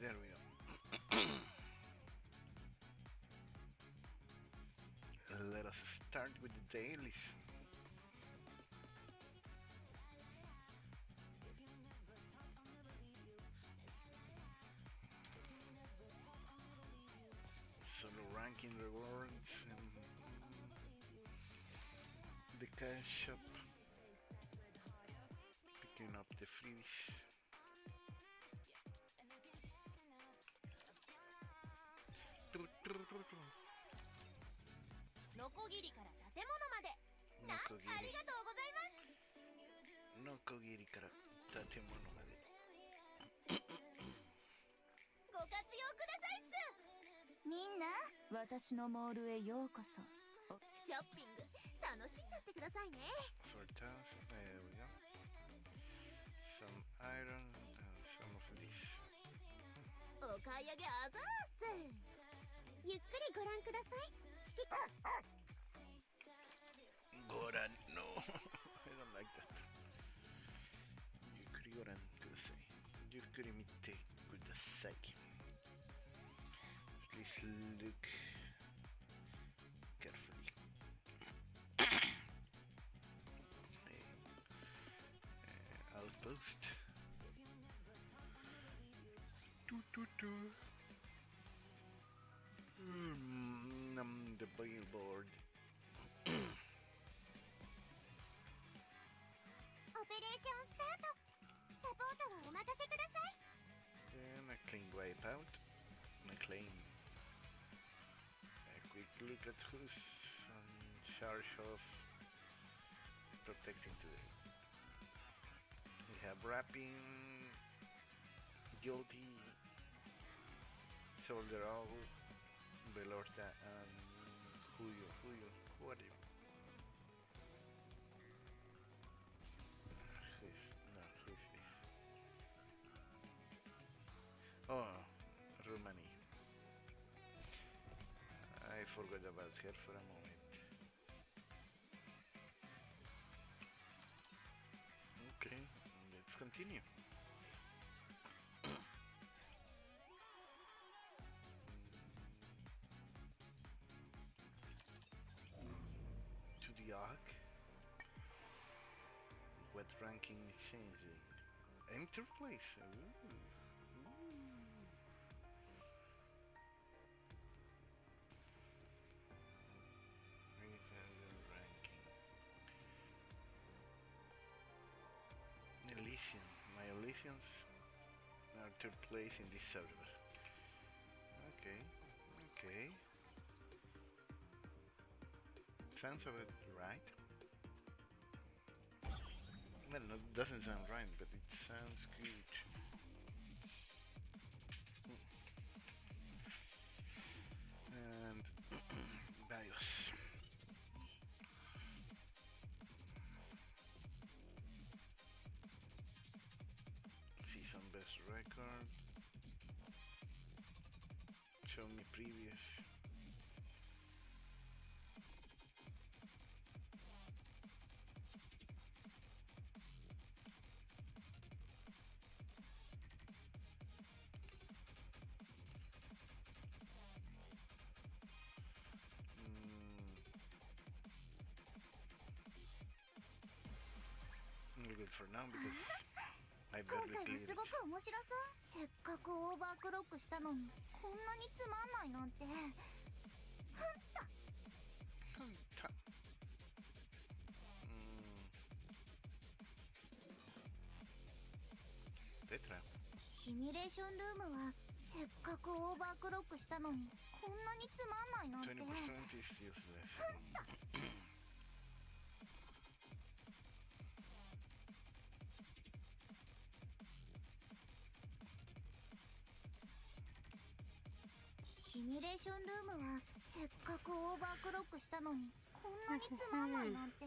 There we go. Let us start with the dailies. Solo ranking rewards and the cash shop. Picking up the freebies. Nokogiri から建物まで。ありがとうございます。Nokogiri から建物まで。ご活用くださいっす。みんな、私のモールへようこそ。ショッピング楽しんじゃってくださいね。For there we go. Some iron and some of this. お買い上げあざーす。ゆっくりご覧ください。ご覧のI don't like that. ゆっくりご覧ください。ゆっくり見てください。Please look carefully. Outpost. The billboard. オペレーションスタート。サポートはお任せください。And a clean wipeout. And a clean. A quick look at who's in charge of protecting today. We have wrapping, guilty, soldier all, Belorta, and who are you? Who is this? Oh, Rumani. I forgot about her for a moment. Okay, let's continue. To the Ark. What ranking is changing? Enter place. Ooh. Ranking. Elysian. My Elysians are third place in this server. Okay. Sounds about right. Well, no, it doesn't sound right, but it sounds good. And BIOS. See some best record. Show me previous. Good for now because I barely cleared it. すごく面白そう。せっかくオーバークロックしたのにこんなにつまんないなんて。テトラ。シミュレーションルームはせっかくオーバークロックしたのにこんなにつまんないなんて。20% is useless. シミュレーションルームはせっかくオーバークロックしたのにこんなにつまんないなんて。20%.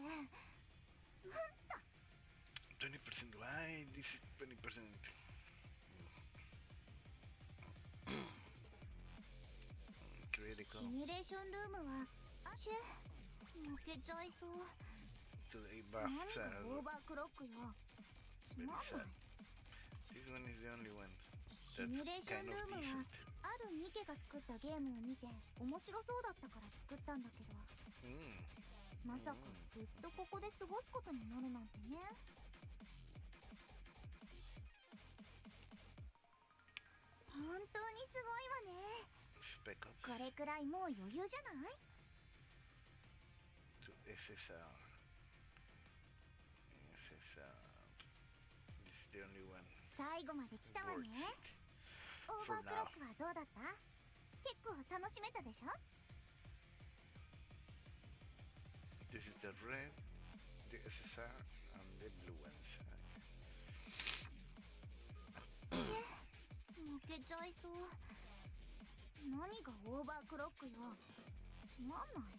Why this is 20%? シミュレーションルームは抜けちゃいそう。何がオーバークロックよ。つまんない。This one is the only one. シミュレーションルームはあるニケが作ったゲームを見て面白そうだったから作ったんだけど、まさかずっとここで過ごすことになるなんてね。本当にすごいわね。これくらいもう余裕じゃない？ SSR. This is the only one. 最後まで来たわね。オーバークロックはどうだった？結構楽しめたでしょ？ This is the red, the SSR, and the blue ones. 負けちゃいそう。何がオーバークロックよ。つまんない。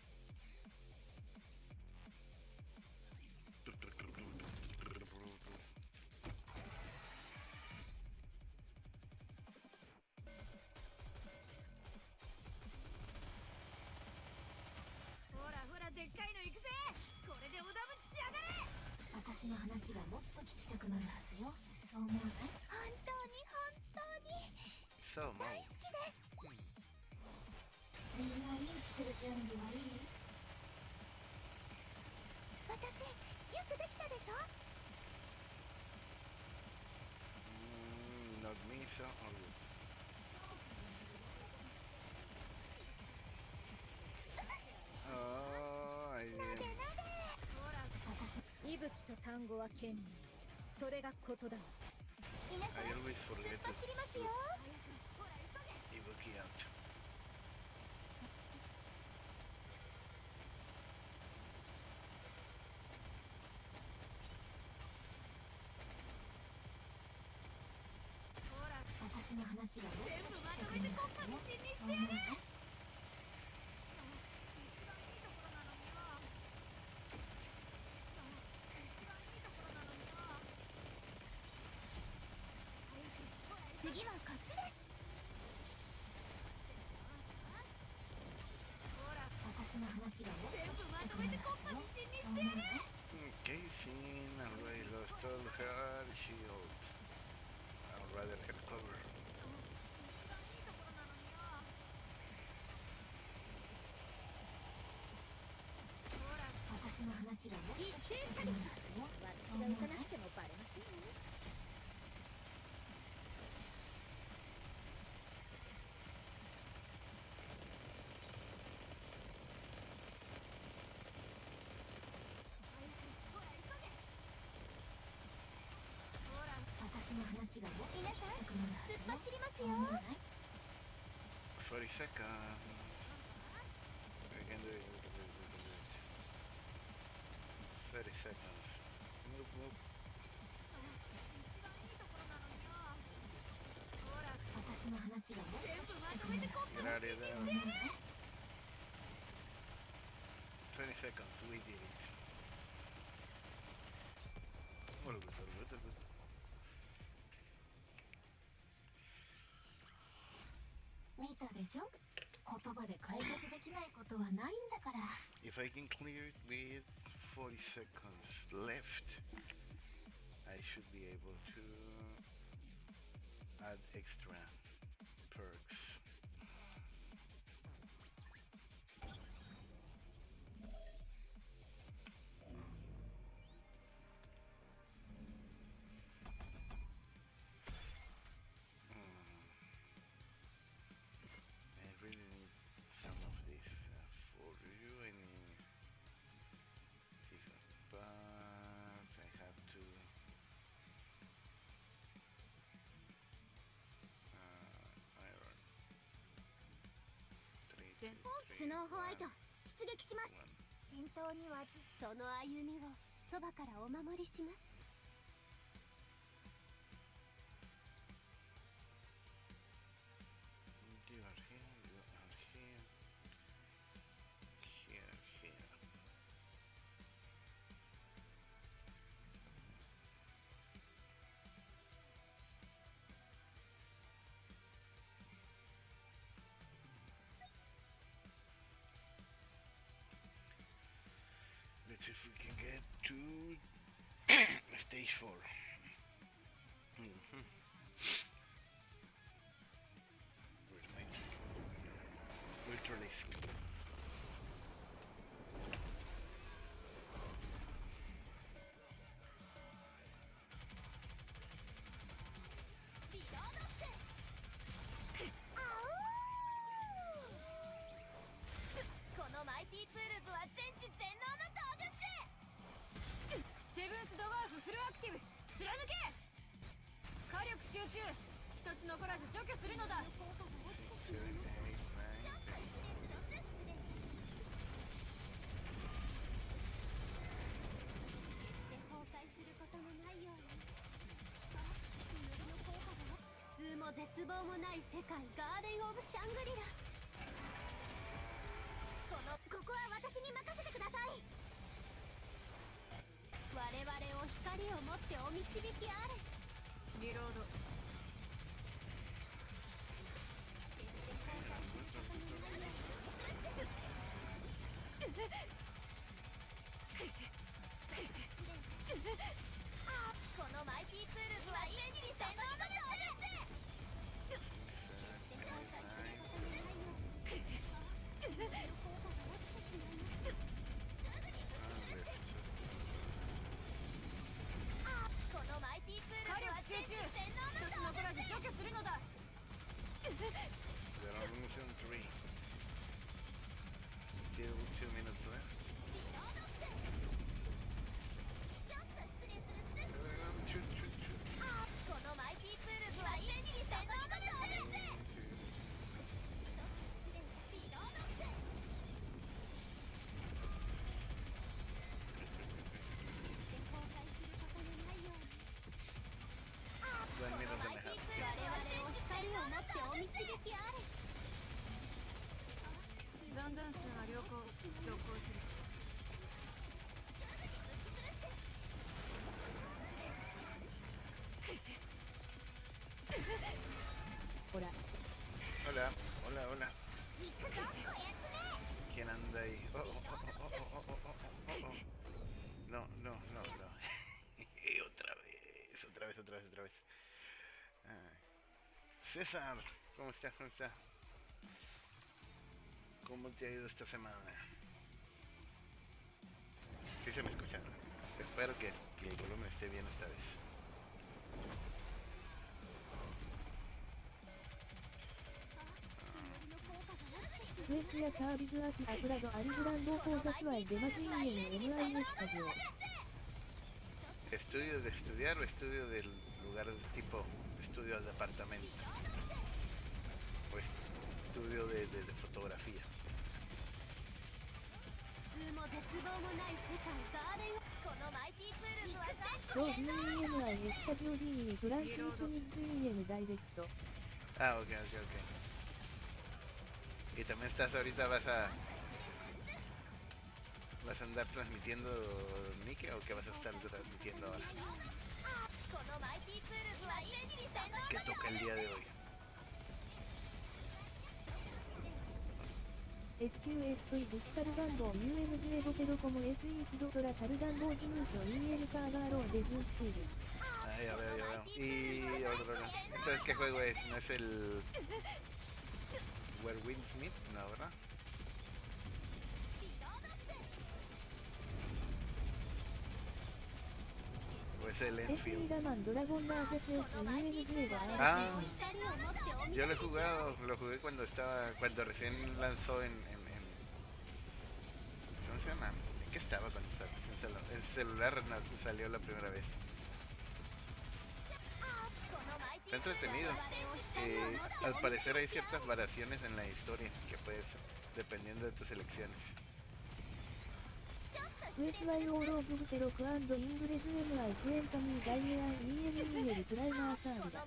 ほらほら、でっかいの行くぜ。これでおダブしやがれ。私の話がもっと聞きたくなるはずよ。そう思わない？本当に大好きです。みんなリンチする準備はいい？私よくできたでしょ？ Not me, so all good. 私、息吹と単語は剣に、それがことだ。皆さん、突っ走りますよ。私の話が全部まとめてコンパに信にしてやる。次はこっちです。私の話が全部まとめてコンパに信にしてやる。Casing already lost all her shield. I'd rather get cover. 私の話がもっと聞きたくなるはずよ。私が打たなくてもバレませんよ。私の話がもっと聞きたくなるはずよ。突っ走りますよ。40 seconds. We can do it. 30 seconds. Move, move. 私の話がもっと聞きたくなるはずよ。Get out of there. 20 seconds. We did it. All good, all good, all good. 見たでしょ？言葉で解決できないことはないんだから。If I can clear it with 40 seconds left, I should be able to add extra perks. I really need some of this for you. I need different parts. I have to iron. スノーホワイト、出撃します。戦闘にはその歩みをそばからお守りします。You are here, you are here, here, here. Let's see if we can get to stage 4. release.絶望もない世界ガーデン・オブ・シャングリラ。ここは私に任せてください。我々を光を持ってお導きあれ。リロード。このマイティツールズは一気に洗脳の道具。Still 2 minutes left. Shoot, shoot, shoot. このマイティツールズは一気に洗脳の道具。1 minute and a half. 我々を光を持ってお導きあれ。残弾数は良好。続行する。ほら。Hola, hola, hola. ¿Quién anda ahí? Oh, oh, oh, oh, oh, oh, oh, oh, oh. No, no, no, no. Otra vez. Ay. César, ¿cómo estás? ¿Cómo te ha ido esta semana? Sí se me escucha, ¿no? Espero que el volumen esté bien esta vez. クエスやサービスアキアプラドアリグランド講座スワイデマキンエン MIS スタジオ ¿Estudio de estudiar o estudio del lugar tipo estudio al departamento? O estudio de fotografía. も絶望もない世界ガーデン。このマイティツールズはそう DEMI スタジオ DE トランスミッション DEM ダイレクト Ah, ok. Y también ¿vas a andar transmitiendo Nike o qué vas a estar transmitiendo ahora? このマイティツールズは一気に洗脳。 ¿Qué toca el día de hoy? SQS とデジタル番号 UMG5 コモ SE キドトラタル番号記入書 EL カーガーローデズンステール Ah, ya veo. Y otro. Entonces, ¿qué juego es? ¿No es el Where Wind Smith? No, ¿verdad? ¿O es el SE Enfield? ダマンドラゴンバーセス UMG が Ah, yo lo he jugado, lo jugué cuando recién lanzó en ¿cómo se llama? ¿En qué estaba cuando salió? En celular salió la primera vez. Está entretenido. Al parecer hay ciertas variaciones en la historia que puedes, dependiendo de tus elecciones. クエスワイオーローズグテロク&イングレス MI クエンタミーダイエアン EMEL クライマーサールだ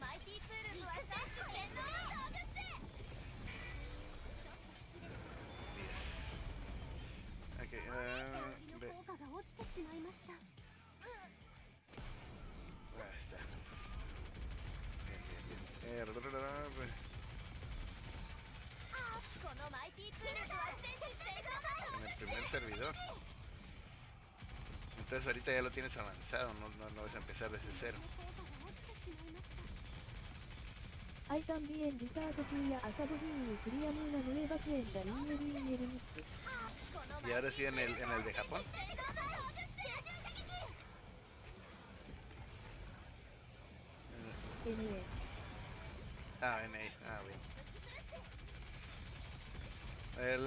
Okay, 効果が落ちてしまいました。 está. Bien. このマイティツールズは全然してください。 En el primer servidor. Entonces ahorita ya lo tienes avanzado, no vas a empezar desde cero. Hay también Desert Fuya Asabohin y Priamuna Nueva Cuenta ILIL Mix. Y ahora sí en el de Japón. NE. NA. Bien.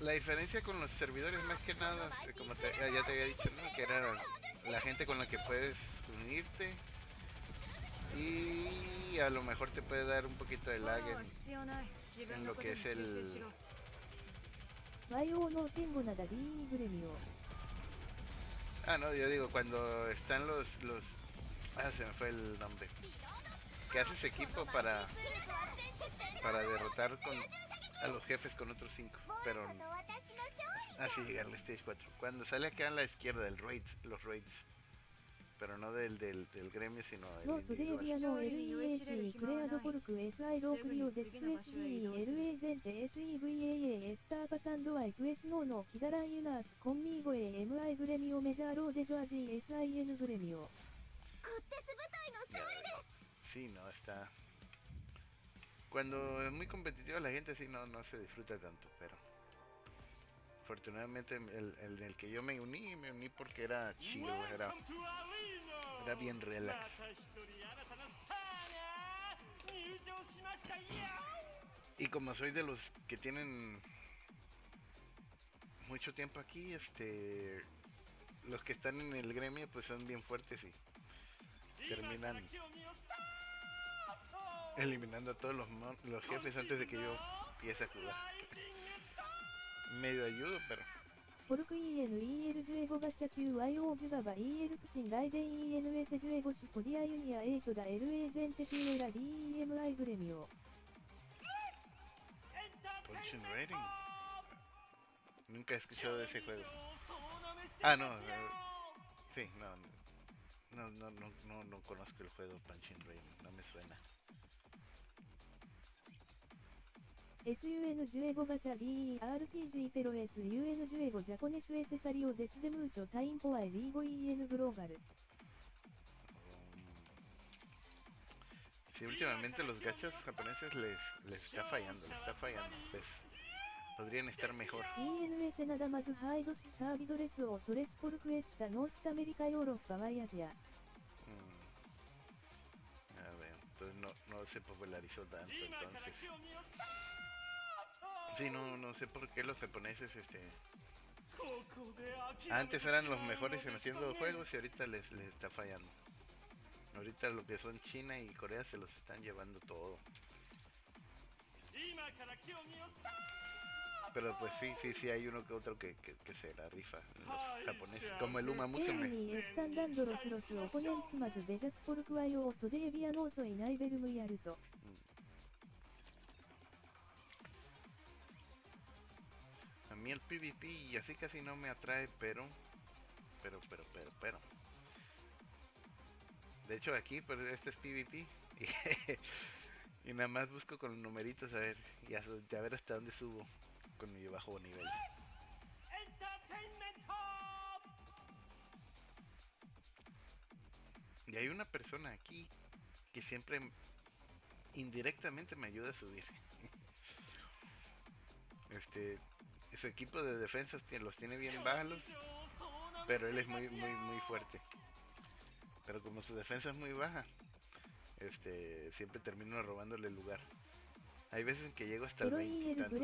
La diferencia con los servidores más que nada, como ya te había dicho, ¿no? Que era la gente con la que puedes unirte. Y a lo mejor te puede dar un poquito de lag en lo que es el... No tengo nada libre mío. No, yo digo, cuando están los... se me fue el nombre. Que haces equipo para derrotar a los jefes con otros 5. Pero... sí, llegar al stage 4. Cuando sale acá a la izquierda, los raids. Pero no del gremio, sino el individual. No LEHI creado por QSI Locrio después el gente SEVAA está pasando a QS no quedarán unas conmigo MI gremio Mejaro de Joaji SIN gremio. Sí, no, está... Cuando es muy competitiva la gente sí no se disfruta tanto, pero... Afortunadamente el que yo me uní porque era chido, era bien relax. Y como soy de los que tienen mucho tiempo aquí, los que están en el gremio pues son bien fuertes y terminan eliminando a todos los jefes antes de que yo empiece a jugar. Medio ayudo, pero... ポルク ENEL15 ガチャ QIO ジュガバ EL プチンライデン ENS15 シポディアユニア8ダ LA ジェンテフィエラ DEMI グレミオ Punching Rating. Nunca he escuchado de ese juego. No. Sí, no conozco el juego Punching Rating. No me suena. SUN15 ガチャ DRPG ペロ SUN15 ジャポネスエセサリオデスデムーチョタインポアエリーゴ EN グローバル Sí, últimamente los gachas japoneses les está fallando, pues podrían estar mejor. ENS ナダマズハイドスサービドレスオトレスポルクエスタノースタアメリカヨーロッパワイアジア A ver, entonces no se popularizó tanto entonces. Sí, no sé por qué los japoneses antes eran los mejores en haciendo juegos y ahorita les está fallando. Ahorita lo que son China y Corea se los están llevando todo. Pero pues sí hay uno que otro que se la rifa, los japoneses, como el Uma Musume. están dando los oponentes más bellas por Kuayo todavía no soy nivel muy alto. A mí el PvP y así casi no me atrae, pero de hecho aquí pues este es PvP y nada más busco con numeritos a ver a ver hasta dónde subo con mi bajo nivel. Y hay una persona aquí que siempre indirectamente me ayuda a subir. Su equipo de defensas los tiene bien bajos, pero él es muy fuerte. Pero como su defensa es muy baja, siempre termino robándole el lugar. Hay veces en que llego hasta el 20 y tantos.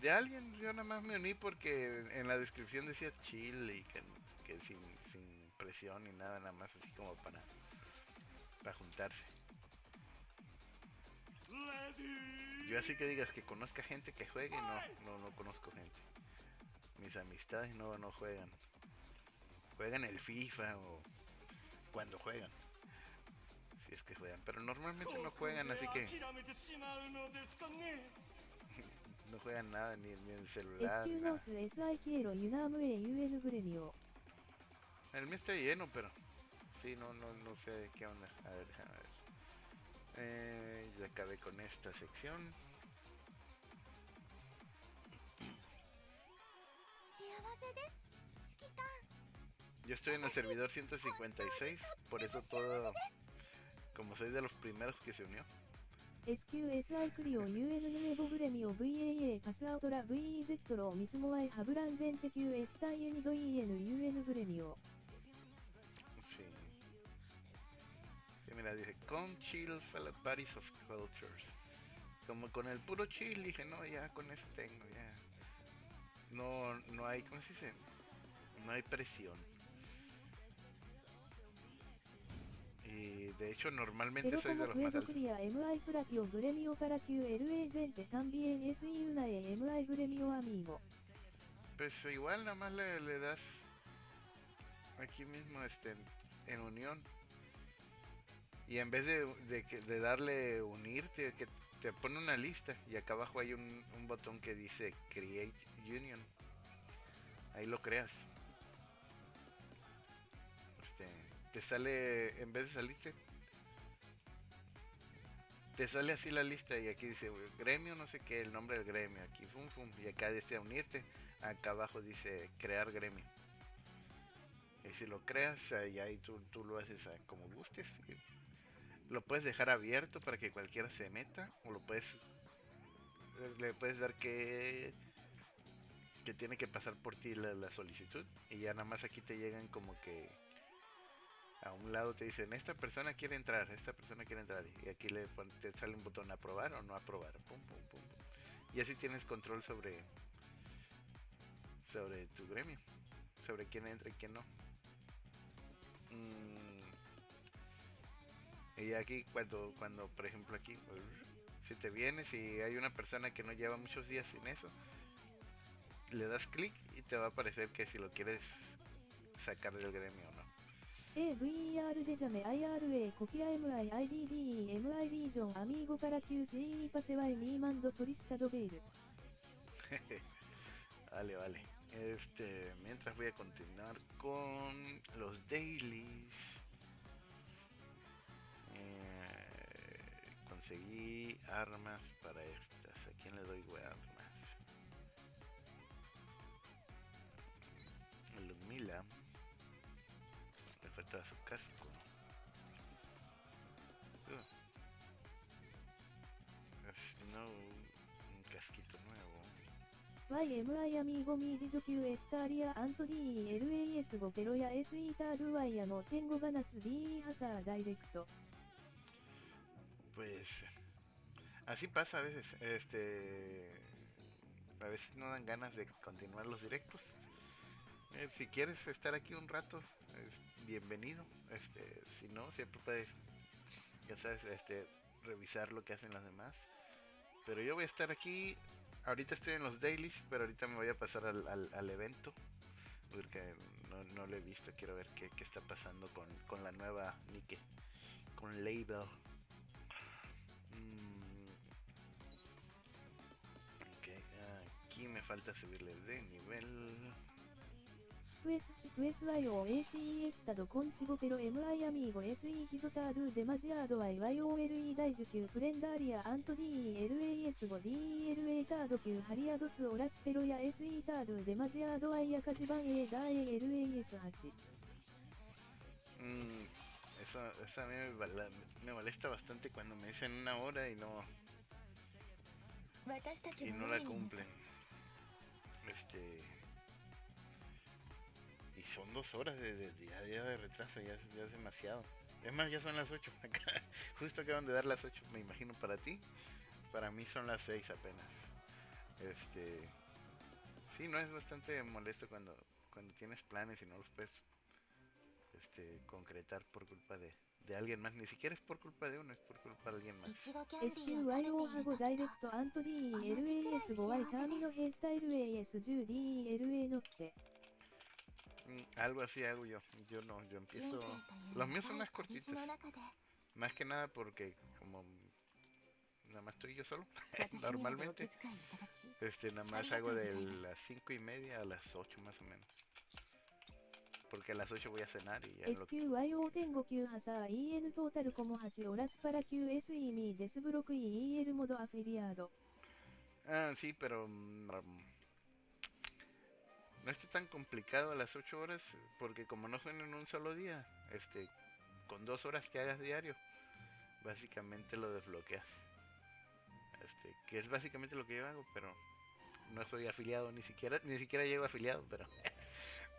De alguien yo nada más me uní porque en la descripción decía chill y que sin presión ni nada, nada más así como para juntarse. Yo así que digas que conozca gente que juegue, no conozco gente. Mis amistades no juegan. Juegan el FIFA o cuando juegan. Si es que juegan, pero normalmente no juegan, así que no juegan nada ni en el celular. Ni nada. El mío está lleno, pero sí, no sé qué onda. A ver, déjame ver. Ya acabé con esta sección. Yo estoy en el servidor 156, por eso todo, como soy de los primeros que se unió. SQSI クリオ UN ヌエボグレミオ VAA パスアウトラ VEZ ローミスモアイハブランジェンテ QS タイユニド EN UN グレミオ Sí. Sí, mira, dice, con chill fellow buddies of cultures. Como con el puro chill, dije, no, ya con eso tengo, ya. No hay, ¿cómo se dice? No hay presión. Y de hecho normalmente soy de los más altos. MI プラキオグレミオから QLA ジェンテ también es una MI グレミオ amigo. Pues igual nada más le das aquí mismo en unión. Y en vez de darle unirte, que te pone una lista y acá abajo hay un botón que dice Create Union. Ahí lo creas. Te sale, en vez de salirte, te sale así la lista y aquí dice gremio, no sé qué, el nombre del gremio, aquí fum fum, y acá dice unirte, acá abajo dice crear gremio. Y si lo creas, ahí tú lo haces como gustes. Lo puedes dejar abierto para que cualquiera se meta, o le puedes dar que tiene que pasar por ti la solicitud, y ya nada más aquí te llegan como que a un lado te dicen esta persona quiere entrar, y aquí te sale un botón aprobar o no aprobar, pum, pum, pum, pum. Y así tienes control sobre tu gremio, sobre quién entra y quién no. Y aquí cuando por ejemplo aquí, si te vienes y hay una persona que no lleva muchos días sin eso, le das clic y te va a aparecer que si lo quieres sacar del gremio o no. AVER でジャメ IRA コピア MI IDD MI リージョンアミーゴからQCE パセワイミーマンドソリスタドベールVale. Mientras voy a continuar con los dailies. Conseguí armas para estas. ¿A quién le doy armas? A Ludmila. Le faltaba su casco. No, un casquito nuevo. YMI アミーゴミーディジョキュエスターリアアント DELAS5 ペロヤ SE タードワイヤのテンゴガナス DE ハサーダイレクト Pues así pasa a veces, a veces no dan ganas de continuar los directos. Si quieres estar aquí un rato, bienvenido. Si no, siempre puedes, ya sabes, revisar lo que hacen los demás. Pero yo voy a estar aquí. Ahorita estoy en los dailies, pero ahorita me voy a pasar al evento, porque no lo he visto. Quiero ver qué está pasando con la nueva Nike, con Label. Ok, aquí me falta subirle de nivel. シクエス YOHE スタドコンチゴペロ MI アミーゴ SE ヒゾタードゥデマジアード YOLE 大樹級フレンダーリアアント DELAS5 DELA タード級ハリアドスオラスペロヤ SE タードゥデマジアード Y 赤字版 A ダー LAS8 Eso a mí me molesta bastante cuando me dicen una hora y no la cumplen. Y son 2 horas de día de retraso, ya es demasiado. Es más, ya son las 8. Justo acaban de dar las 8, me imagino para ti. Para mí son las 6 apenas. Sí, no, es bastante molesto cuando tienes planes y no los puedes concretar por culpa de alguien más. Ni siquiera es por culpa de uno, es por culpa de alguien más. SQYO ハゴダイレクトアント DELAS5Y ターミノヘイスタイル AS10 DELA ノッチェ Algo así hago yo empiezo. Los míos son más cortitos, más que nada porque como nada más estoy yo solo normalmente, nada más hago de las 5:30 a las 8 más o menos, porque a las 8 voy a cenar y ya SQYO 天5 9ハサー EN トータルコモ8オラスパラ QSE ミーデスブロク EL モドアフィリアード sí, pero no esté tan complicado las 8 horas, porque como no son en un solo día, con 2 horas que hagas diario, básicamente lo desbloqueas. Que es básicamente lo que yo hago, pero no soy afiliado, ni siquiera llego afiliado,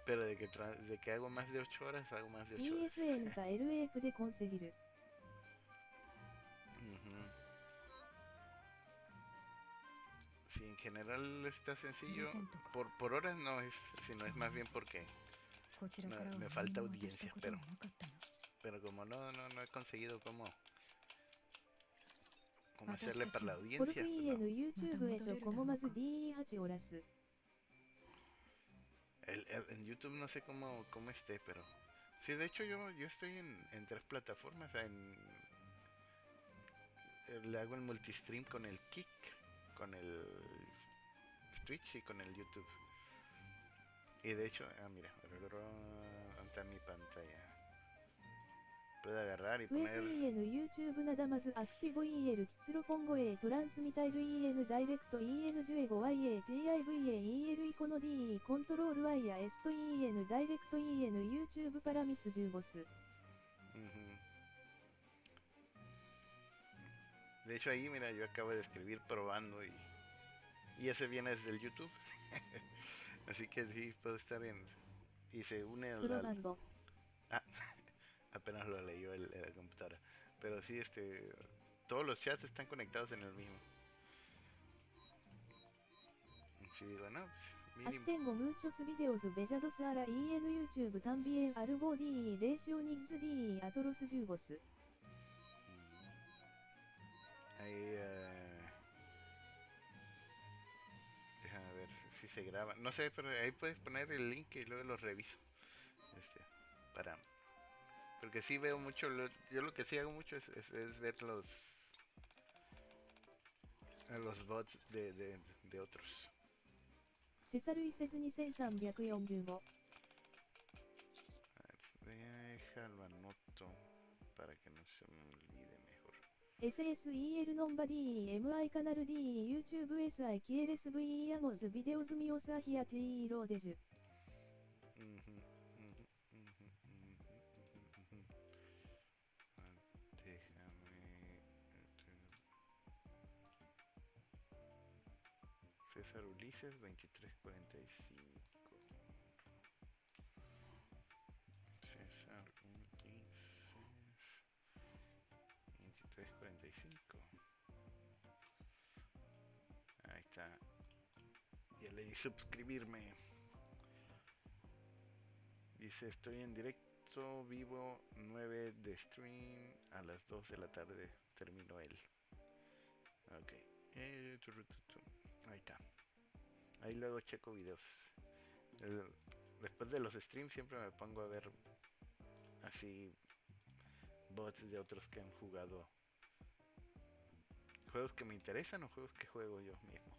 pero de que hago más de 8 horas, hago más de 8 horas. ESN が LF でコンセギル。Ujú. Sí, en general está sencillo. Por horas no es, sino es más bien porque me falta audiencia, pero como no he conseguido cómo hacerle para la コル audiencia, ク pues イエ no. の YouTube へちょこもまず DE8 オラス。En YouTube no sé cómo esté, pero sí, de hecho yo estoy en 3 plataformas. Le hago el multistream con el Kick, con el Twitch y con el YouTube. Y de hecho, mira, anta mi pantalla. Puedo agarrar y poner. USEN YouTube なだまずアクティボ EL キツロポンゴ A トランスミタイル EN ダイレクト EN ジュエゴ YA TIVA EL イコノ DE コントロール Y や S と EN ダイレクト EN YouTube パラミス15ス。De hecho ahí, mira, yo acabo de escribir probando y ese viene desde el YouTube. Así que sí, puedo estar y se une al... Ah, apenas lo leyó la computadora. Pero sí, todos los chats están conectados en el mismo. Sí, digo, no, pues, mínimo. Tengo muchos videos vejados a la EN YouTube también algo DE ratio nix DE atros 15 ス。Ahí, déjame ver si se graba. No sé, pero ahí puedes poner el link y luego lo reviso. Para... Porque sí veo mucho, yo lo que sí hago mucho es ver los bots de otros. セサルイセズ2345。Déjalo anoto para que no se me olvide mejor. SSEL ノンバディ MI カナル D YouTube SI KLSV アモズビデオズミオサヒアティーローデジュ。César Ulises 2345. César Ulises 2345. Ahí está. Ya le di suscribirme. Dice, estoy en directo vivo 9 de stream a las 2 de la tarde. Terminó él. Ok. Ahí está. Ahí luego checo videos. Después de los streams siempre me pongo a ver así bots de otros que han jugado juegos que me interesan o juegos que juego yo mismo.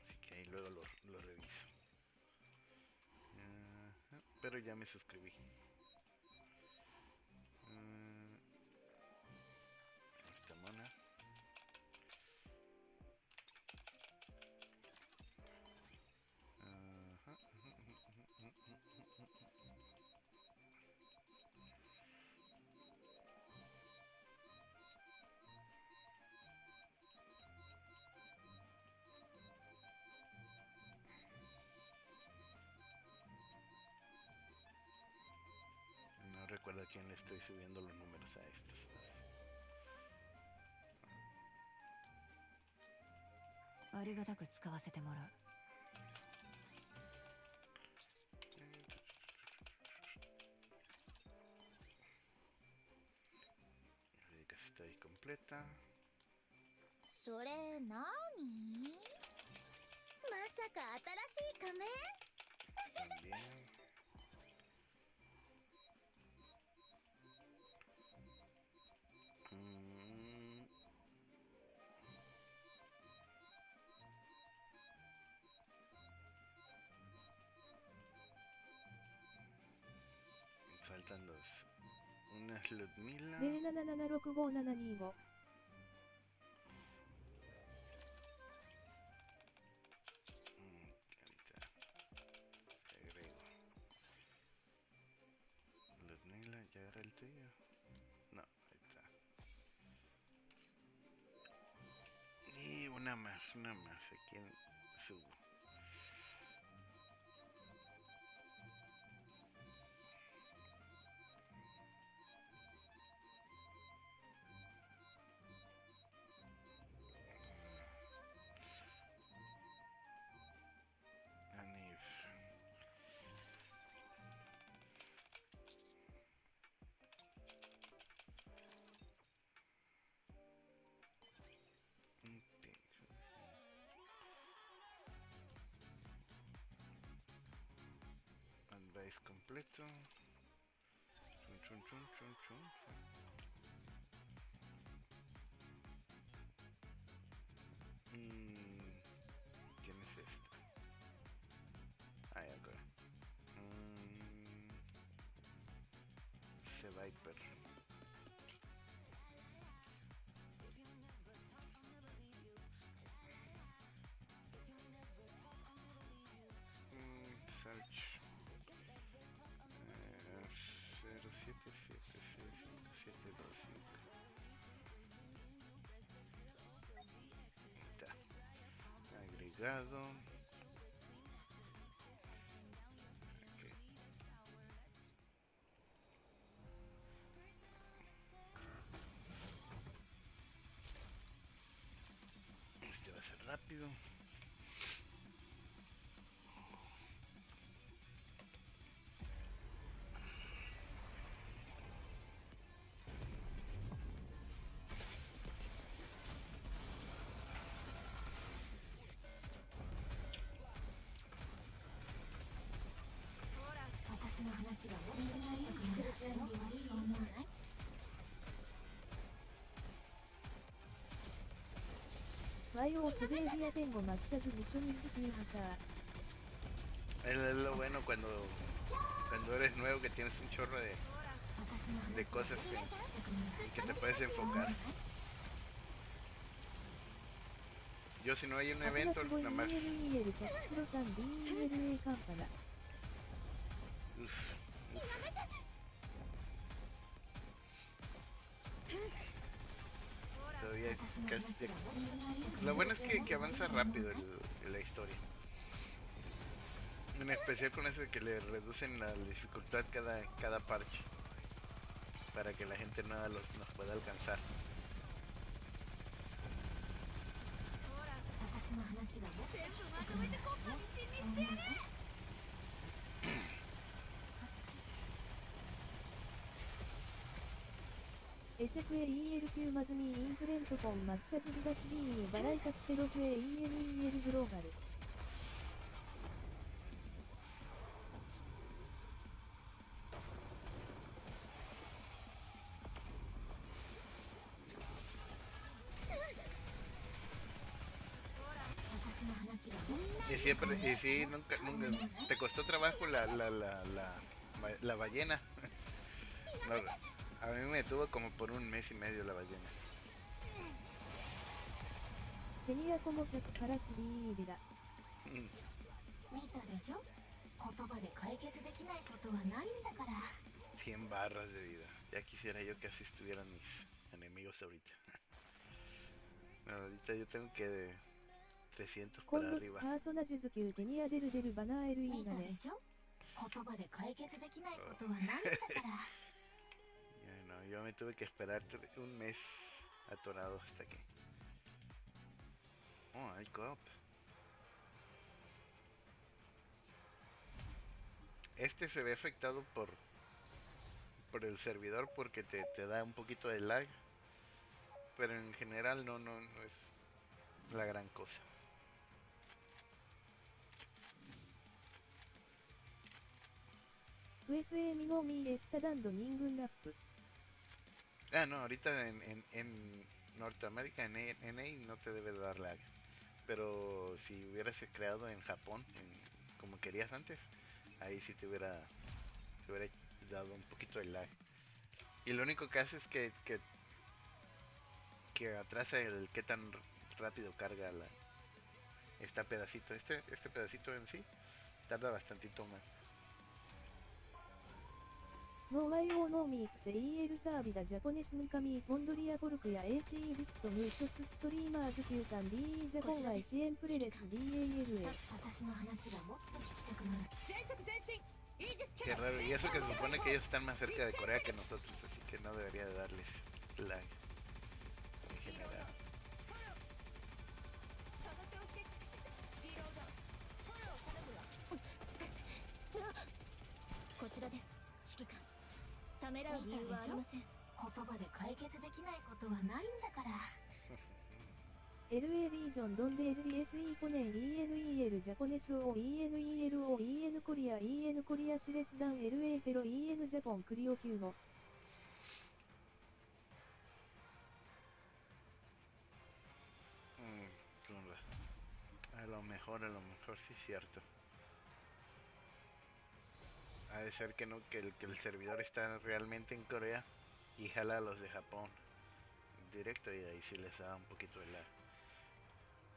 Así que ahí luego lo reviso. Pero ya me suscribí. Esta mona. No recuerdo a quién le estoy subiendo los números a estos. ありがたく使わせてもらう。Casi está ahí completa. それなに？まさか新しい仮面？ También. Faltan dos. Una es Ludmila. 07765725。una más aquí en su... Anif. Advice completo. Chun, chun, chun, chun, chun. ¿Quién es este? Ah, ya, ok. Viper. Search 0776725. Está agregado. Okay. Este va a ser rápido. YO today día tengo massage mission hasa. Es lo bueno cuando eres nuevo, que tienes un chorro de cosas que te puedes enfocar. Yo si no hay un evento, nada más... Todavía casi... Lo bueno es que avanza rápido la historia. En especial con eso de que le reducen la dificultad cada parche, para que la gente nueva nos pueda alcanzar. SQLEL9 マズミインフレントコンマッシャズビダスビーバライカスペロフエ ENEL グローバル。Y sí, nunca te costó trabajo la ballena. No, a mí me tuvo como por un mes y medio la ballena. Tenía como que para subir da. 100 barras de vida. Ya quisiera yo que así estuvieran mis enemigos ahorita. No, ahorita yo tengo que 300 para arriba. Ya no, yo me tuve que esperar un mes atorado hasta que... Oh, hay co-op. Este se ve afectado por el servidor porque te da un poquito de lag, pero en general no es la gran cosa. Ah, no, ahorita en Norteamérica, en NA no te debe dar lag. Pero si hubieras creado en Japón, como querías antes, ahí sí te hubiera dado un poquito de lag. Y lo único que hace es que atrasa el qué tan rápido carga este pedacito. Este pedacito en sí tarda bastantito más. ノーワイオーノーミークセ EL サービダジャポネスンカミーポンドリアポルクや HE リストムーチョスストリーマーズ Q3DE ジャポンワイシエンプレレス DALA。私の話がもっと聞きたくなる。全速前進。Qué raro, y eso que se supone que ellos están más cerca de Corea que nosotros, así que no debería de darles lag en general. こちらです。指揮官。ためらう理由はありません。言葉で解決できないことはないんだから。LA リージョンドンデ LDSE コネン ENEL ジャポネス O ENELO EN コリア EN コリアシレスダン LA ペロ EN ジャポンクリオ級のa lo mejor sí es cierto. Ha de ser que no, que el servidor está realmente en Corea y jala a los de Japón directo y ahí sí les da un poquito de lag.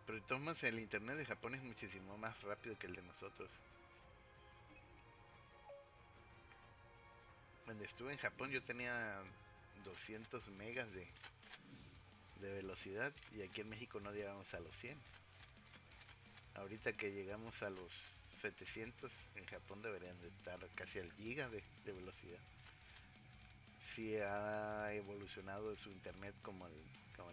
Pero de todos modos el internet de Japón es muchísimo más rápido que el de nosotros. Cuando estuve en Japón yo tenía 200 megas de velocidad y aquí en México no llegamos a los 100. Ahorita que llegamos a los 700, en Japón deberían de estar casi al giga de velocidad. Sí ha evolucionado su internet como el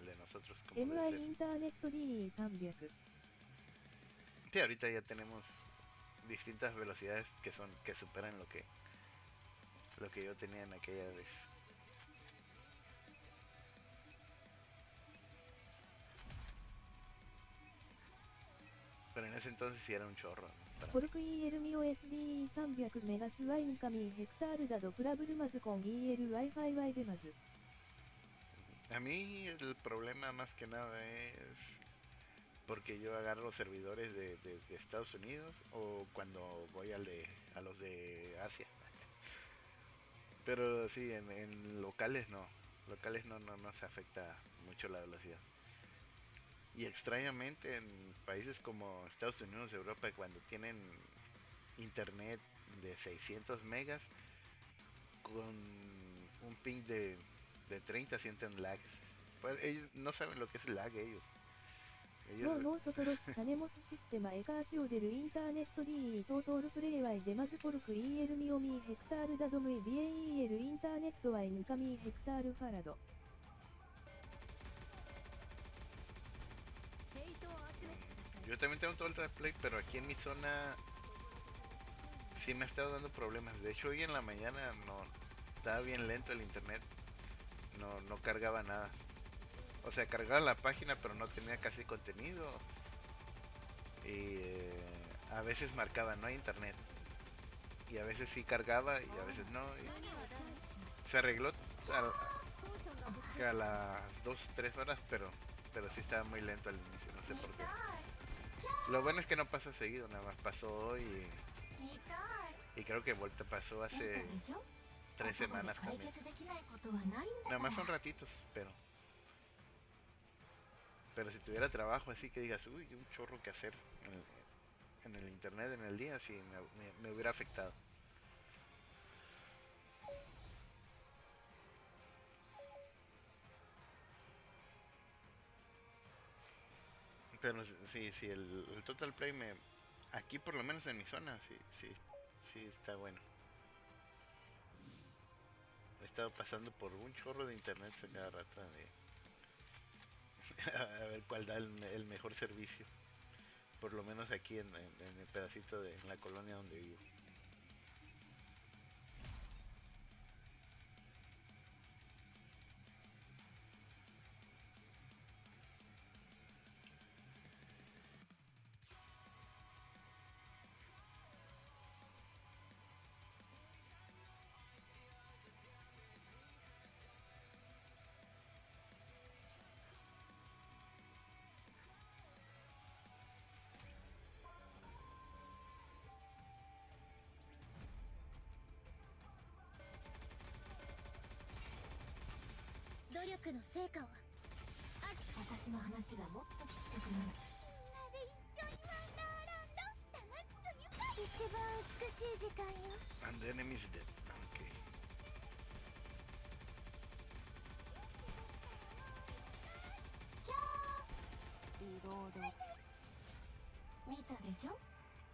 de nosotros. Como MI インターネット D300。Sí, ahorita ya tenemos distintas velocidades que superan lo que yo tenía en aquella vez. Pero en ese entonces sí era un chorro, ¿no? コルク EL ミオ SDE300 メガスワインカミヘクタールダドプラブルマズコン EL Wi-Fi ワイデマズ。A mí el problema más que nada es porque yo agarro servidores de Estados Unidos o cuando voy a los de Asia. Pero sí, en locales no se afecta mucho la velocidad. Y extrañamente en países como Estados Unidos, Europa, cuando tienen internet de 600 megas con un ping de 30 sienten lag. Pues ellos no saben lo que es lag ellos. ノーノーソトロスタネモスシステマエカーシオデルインターネット DE トートールプレイワイデマズコルク EL ミオミヘクタールダドムイ BAEL インターネットワイヌカミヘクタールファラド。Yo también tengo todo el replay, pero aquí en mi zona sí me ha estado dando problemas. De hecho hoy en la mañana no estaba bien lento el internet, no cargaba nada. O sea, cargaba la página pero no tenía casi contenido. Y a veces marcaba no hay internet. Y a veces sí cargaba y a veces no. Y se arregló a las 2-3 horas, pero sí estaba muy lento al inicio, no sé por qué. Lo bueno es que no pasa seguido, nada más pasó hoy y creo que vuelta pasó hace 3 semanas también. Nada más son ratitos, pero si tuviera trabajo así que digas, uy, un chorro que hacer en el internet en el día, sí me hubiera afectado. Pero sí, el Total Play aquí por lo menos en mi zona, sí está bueno. He estado pasando por un chorro de internet a cada rato a ver cuál da el mejor servicio. Por lo menos aquí en el pedacito en la colonia donde vivo. And the enemy is dead. Okay. 労働。見たでしょ、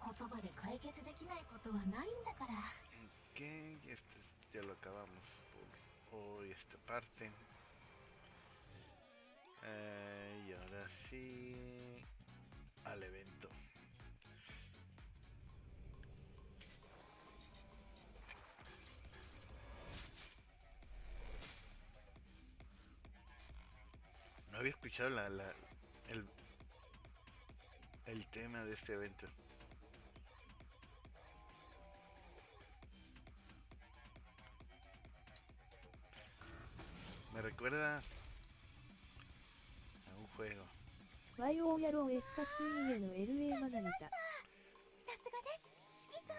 言葉で解決できないことはないんだから。Ok, ya lo acabamos por hoy esta parte. Y ahora sí al evento. No había escuchado el, el tema de este evento. Me recuerda a un juego. ワイオーヤローエスカチュイエの LA マナニタ。さすがです。指揮官。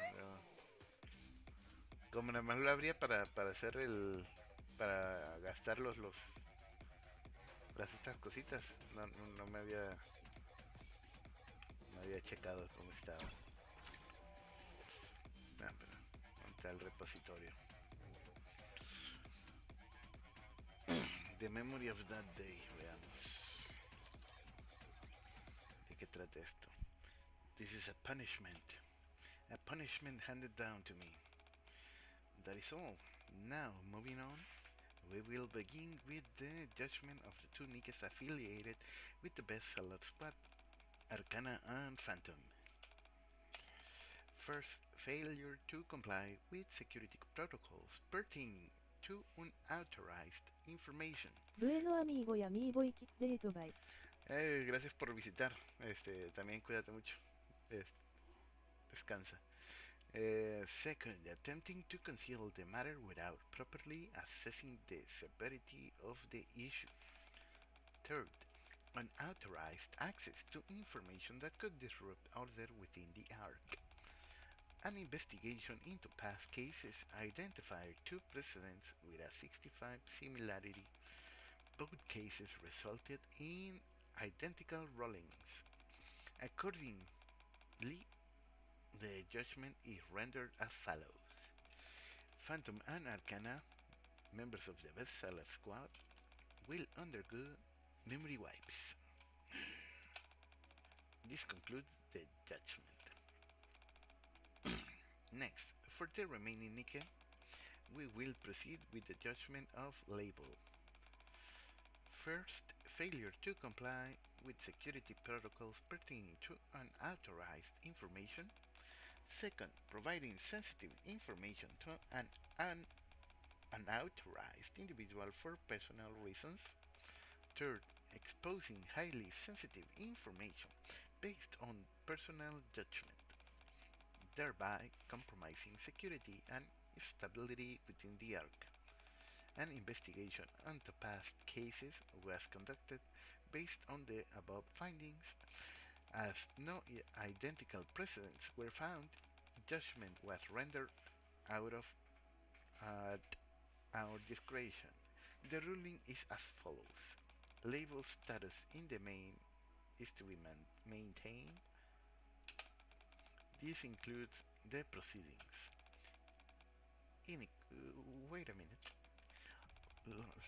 Como nada más lo habría para hacer el... para gastar las estas cositas. No me había... no había checado cómo estaba. Pero ¿dónde está el repositorio? The Memory of That Day, veamos. ¿De qué trata esto? This is a punishment. A punishment handed down to me. That is all. Now, moving on, we will begin with the judgment of the two Nikkes affiliated with the bestseller squad, Arcana and Phantom. First, failure to comply with security protocols pertaining to unauthorized information. Bueno amigo y amigo y kit date bye. Gracias por visitar. También cuídate mucho. Descansa. Second, attempting to conceal the matter without properly assessing the severity of the issue. Third, unauthorized access to information that could disrupt order within the ARC. An investigation into past cases identified two precedents with a 65 similarity. Both cases resulted in identical rulings. Accordingly, the judgment is rendered as follows. Phantom and Arcana, members of the bestseller squad, will undergo memory wipes. This concludes the judgment. Next, for the remaining Nikke, we will proceed with the judgment of label. First, failure to comply with security protocols pertaining to unauthorized information. Second, providing sensitive information to an unauthorized individual for personal reasons. Third, exposing highly sensitive information based on personal judgment, thereby compromising security and stability within the ARC. An investigation into past cases was conducted based on the above findings. As no identical precedents were found, judgment was rendered out of our discretion. The ruling is as follows. Label status in the main is to be maintained. This includes the proceedings. Wait a minute.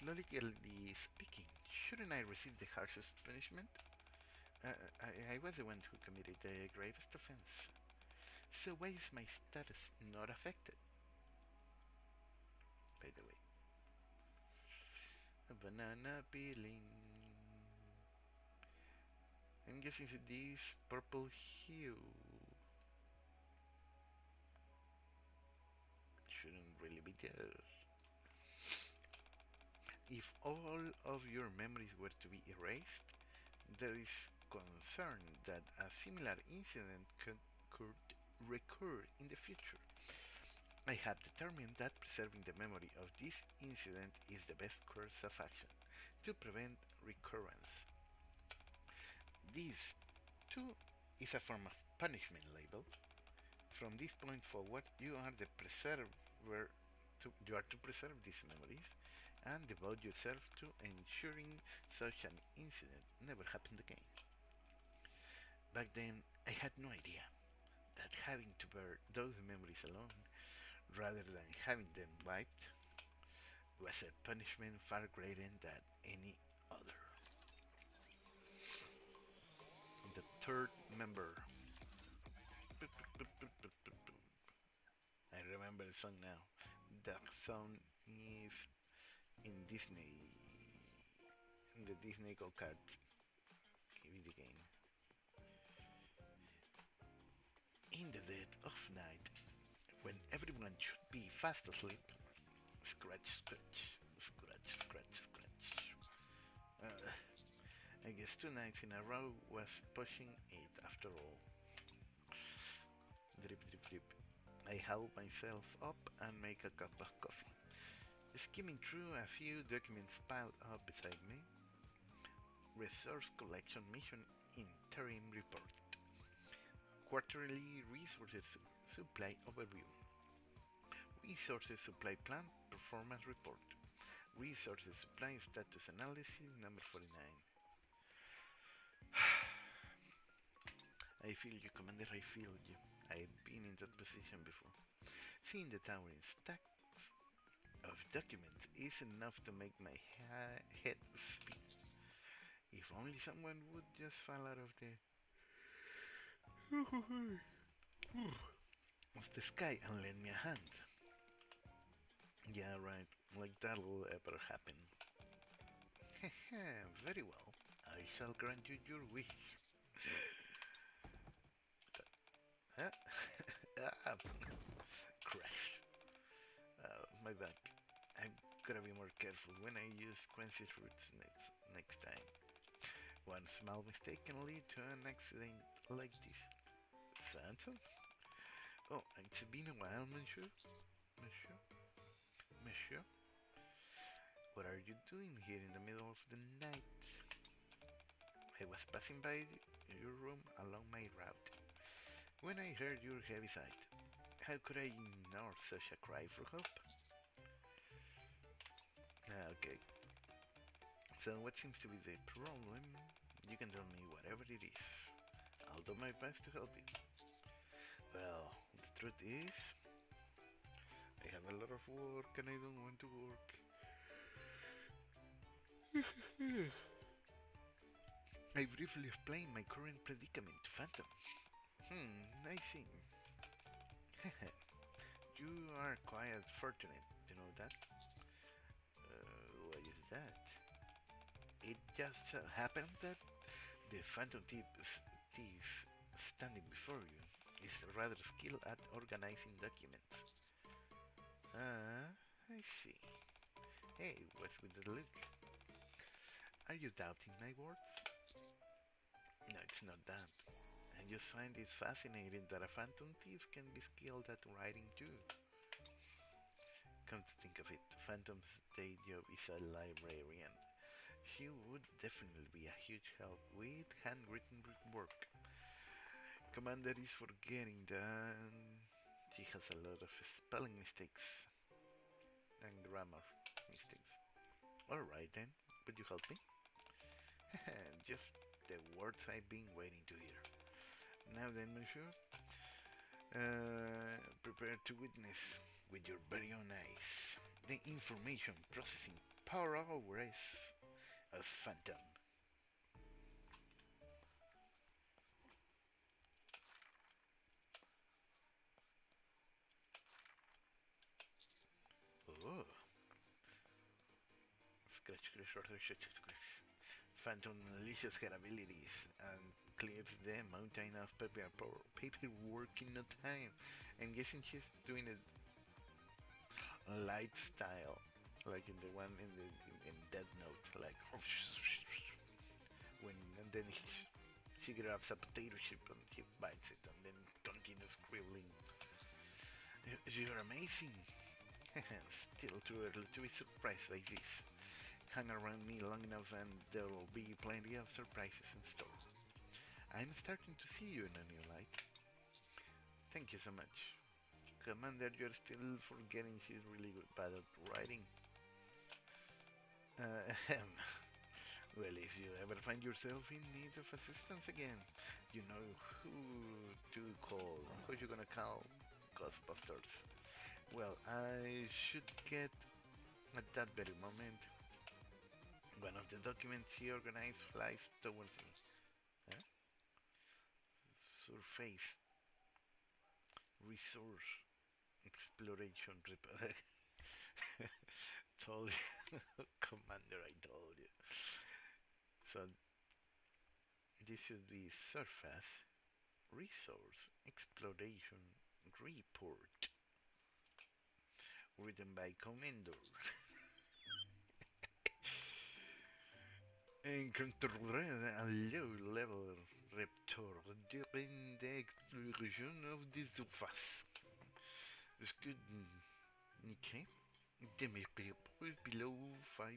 Logically speaking, shouldn't I receive the harshest punishment? I was the one who committed the gravest offense. So why is my status not affected? By the way. A banana peeling. I'm guessing this purple hue shouldn't really be there. If all of your memories were to be erased, there is concern that a similar incident could recur in the future. I have determined that preserving the memory of this incident is the best course of action to prevent recurrence. This, too, is a form of punishment label. From this point forward, you are to preserve these memories and devote yourself to ensuring such an incident never happened again. Back then, I had no idea that having to bear those memories alone, rather than having them wiped, was a punishment far greater than any other. third member. I remember the song now. The song is in Disney, in the Disney Go-Kart video game. In the dead of night, when everyone should be fast asleep, scratch, scratch, scratch, scratch, scratch. I guess 2 nights in a row was pushing it after all. Drip, drip, drip. I help myself up and make a cup of coffee. Skimming through a few documents piled up beside me. Resource collection mission interim report. Quarterly resources supply overview. Resources supply plan performance report. Resources supply status analysis number 49. I feel you, Commander, I feel you. I've been in that position before. Seeing the towering stacks of documents is enough to make my head spin. If only someone would just fall out of the of the sky and lend me a hand. Yeah, right, like that'll ever happen. Very well, I shall grant you your wish. Crash. My bad. I gotta be more careful when I use Quincy's roots next time. One small mistake can lead to an accident like this. Phantom? Oh, it's been a while, monsieur. Monsieur? Monsieur? What are you doing here in the middle of the night? I was passing by your room along my route when I heard your heavy sigh. How could I ignore such a cry for help? Okay. So what seems to be the problem? You can tell me whatever it is. I'll do my best to help you. Well, the truth is, I have a lot of work and I don't want to work. I briefly explained my current predicament to Phantom. I see. You are quite fortunate, you know that? Why is that? It just happened that the Phantom thief standing before you is rather skilled at organizing documents. I see. Hey, what's with the look? Are you doubting my words? No, it's not that. I just find it fascinating that a phantom thief can be skilled at writing too. Come to think of it, Phantom's day job is a librarian. He would definitely be a huge help with handwritten work. Commander is forgetting that she has a lot of spelling mistakes and grammar mistakes. Alright then, would you help me? Just the words I've been waiting to hear. Now then, monsieur, prepare to witness with your very own eyes the information processing powers of Phantom. Oh. Scratch, scratch. Phantom unleashes her abilities and clears the mountain of paperwork in no time. I'm guessing she's doing it light style, like in the one in Death Note, like when and then she grabs a potato chip and she bites it and then continues scribbling. You're amazing. Still too early to be surprised by this. Hang around me long enough and there will be plenty of surprises in store. I'm starting to see you in a new light. Thank you so much. Commander, you're still forgetting she's really bad at writing. Well, if you ever find yourself in need of assistance again, you know who to call. Who you gonna call? Ghostbusters. Well, I should get at that very moment. One of the documents she organized flies towards me. Huh? Surface resource exploration told you. Commander, I told you. So this should be surface resource exploration report written by Commander. Encontré un low level raptor during the exploration of the surface. Okay. Demographic below 5%.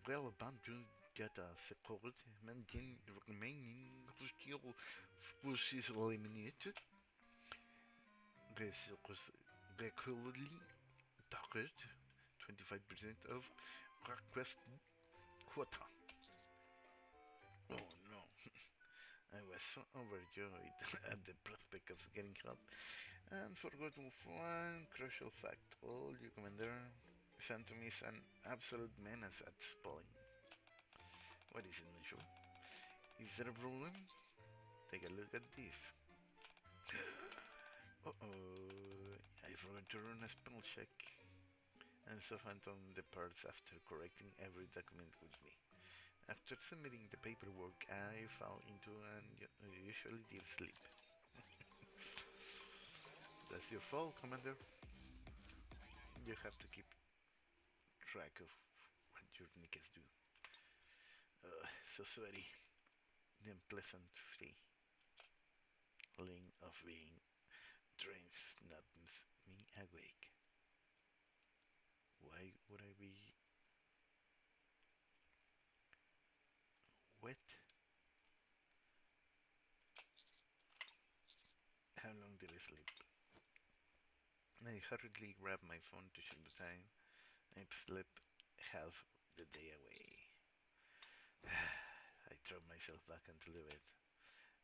Well abandoned data secured, maintain remaining hostile forces eliminated. Regularly target 25% of request quota. Oh no. I was so overjoyed at the prospect of getting help and forgot to one crucial fact. All you, Commander. Phantom is an absolute menace at spelling. What is it, Mitchell? Is there a problem? Take a look at this. Uh-oh. I forgot to run a spell check. And so Phantom departs after correcting every document with me. After submitting the paperwork, I fell into an unusually deep sleep. That's your fault, Commander. You have to keep track of what your knickers do. So sweaty. The unpleasant feeling of being drenched snaps me awake. Why would I be wet? How long did I sleep? I hurriedly grabbed my phone to check the time. I've slept half the day away. I threw myself back into the bed.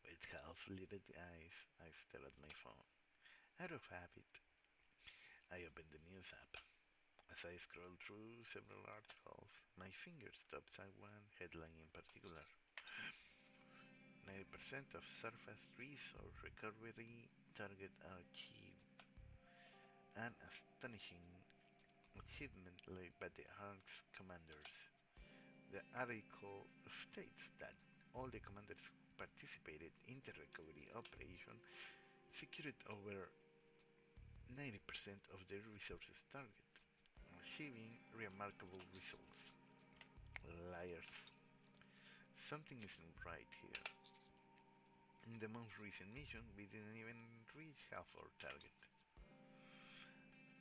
With half-lidded eyes, I stared at my phone. Out of habit, I opened the news app. As I scrolled through several articles, my finger stopped at one headline in particular. 90% of surface resource recovery target achieved. An astonishing achievement led by the ARC's commanders. The article states that all the commanders who participated in the recovery operation secured over 90% of their resources target, achieving remarkable results. Liars. Something isn't right here. In the most recent mission, we didn't even reach half our target.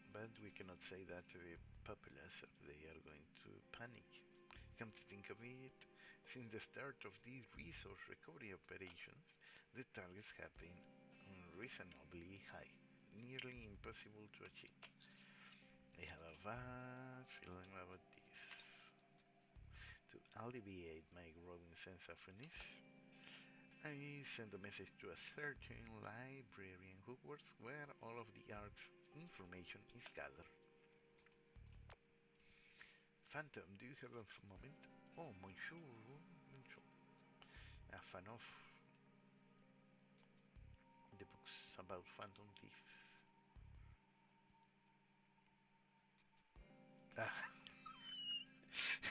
But we cannot say that to the populace, or they are going to panic. Come to think of it, since the start of these resource recovery operations, the targets have been unreasonably high, nearly impossible to achieve. I have a bad feeling about this. To alleviate my growing sense of unease, I sent a message to a certain librarian who works where all of the ARC's information is gathered. Phantom, do you have a moment? Oh, monsieur. A fan of the books about Phantom Thief. Ah,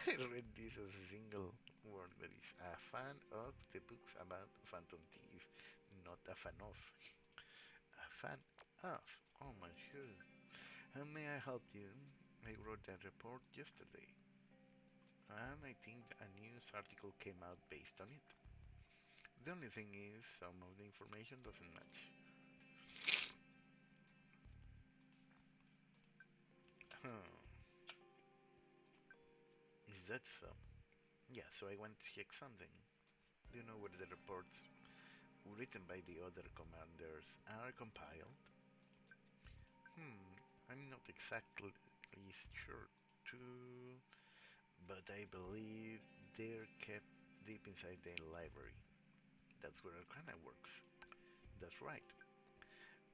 I read this as a single word, but it's a fan of the books about Phantom Thief, not a fan of. A fan of. Oh, monsieur. How may I help you? I wrote that report yesterday, and I think a news article came out based on it. The only thing is, some of the information doesn't match. Huh. Is that so? Yeah, so I want to check something. Do you know where the reports written by the other commanders are compiled? I'm not exactly sure too, but I believe they're kept deep inside the library. That's where Arcana works. That's right.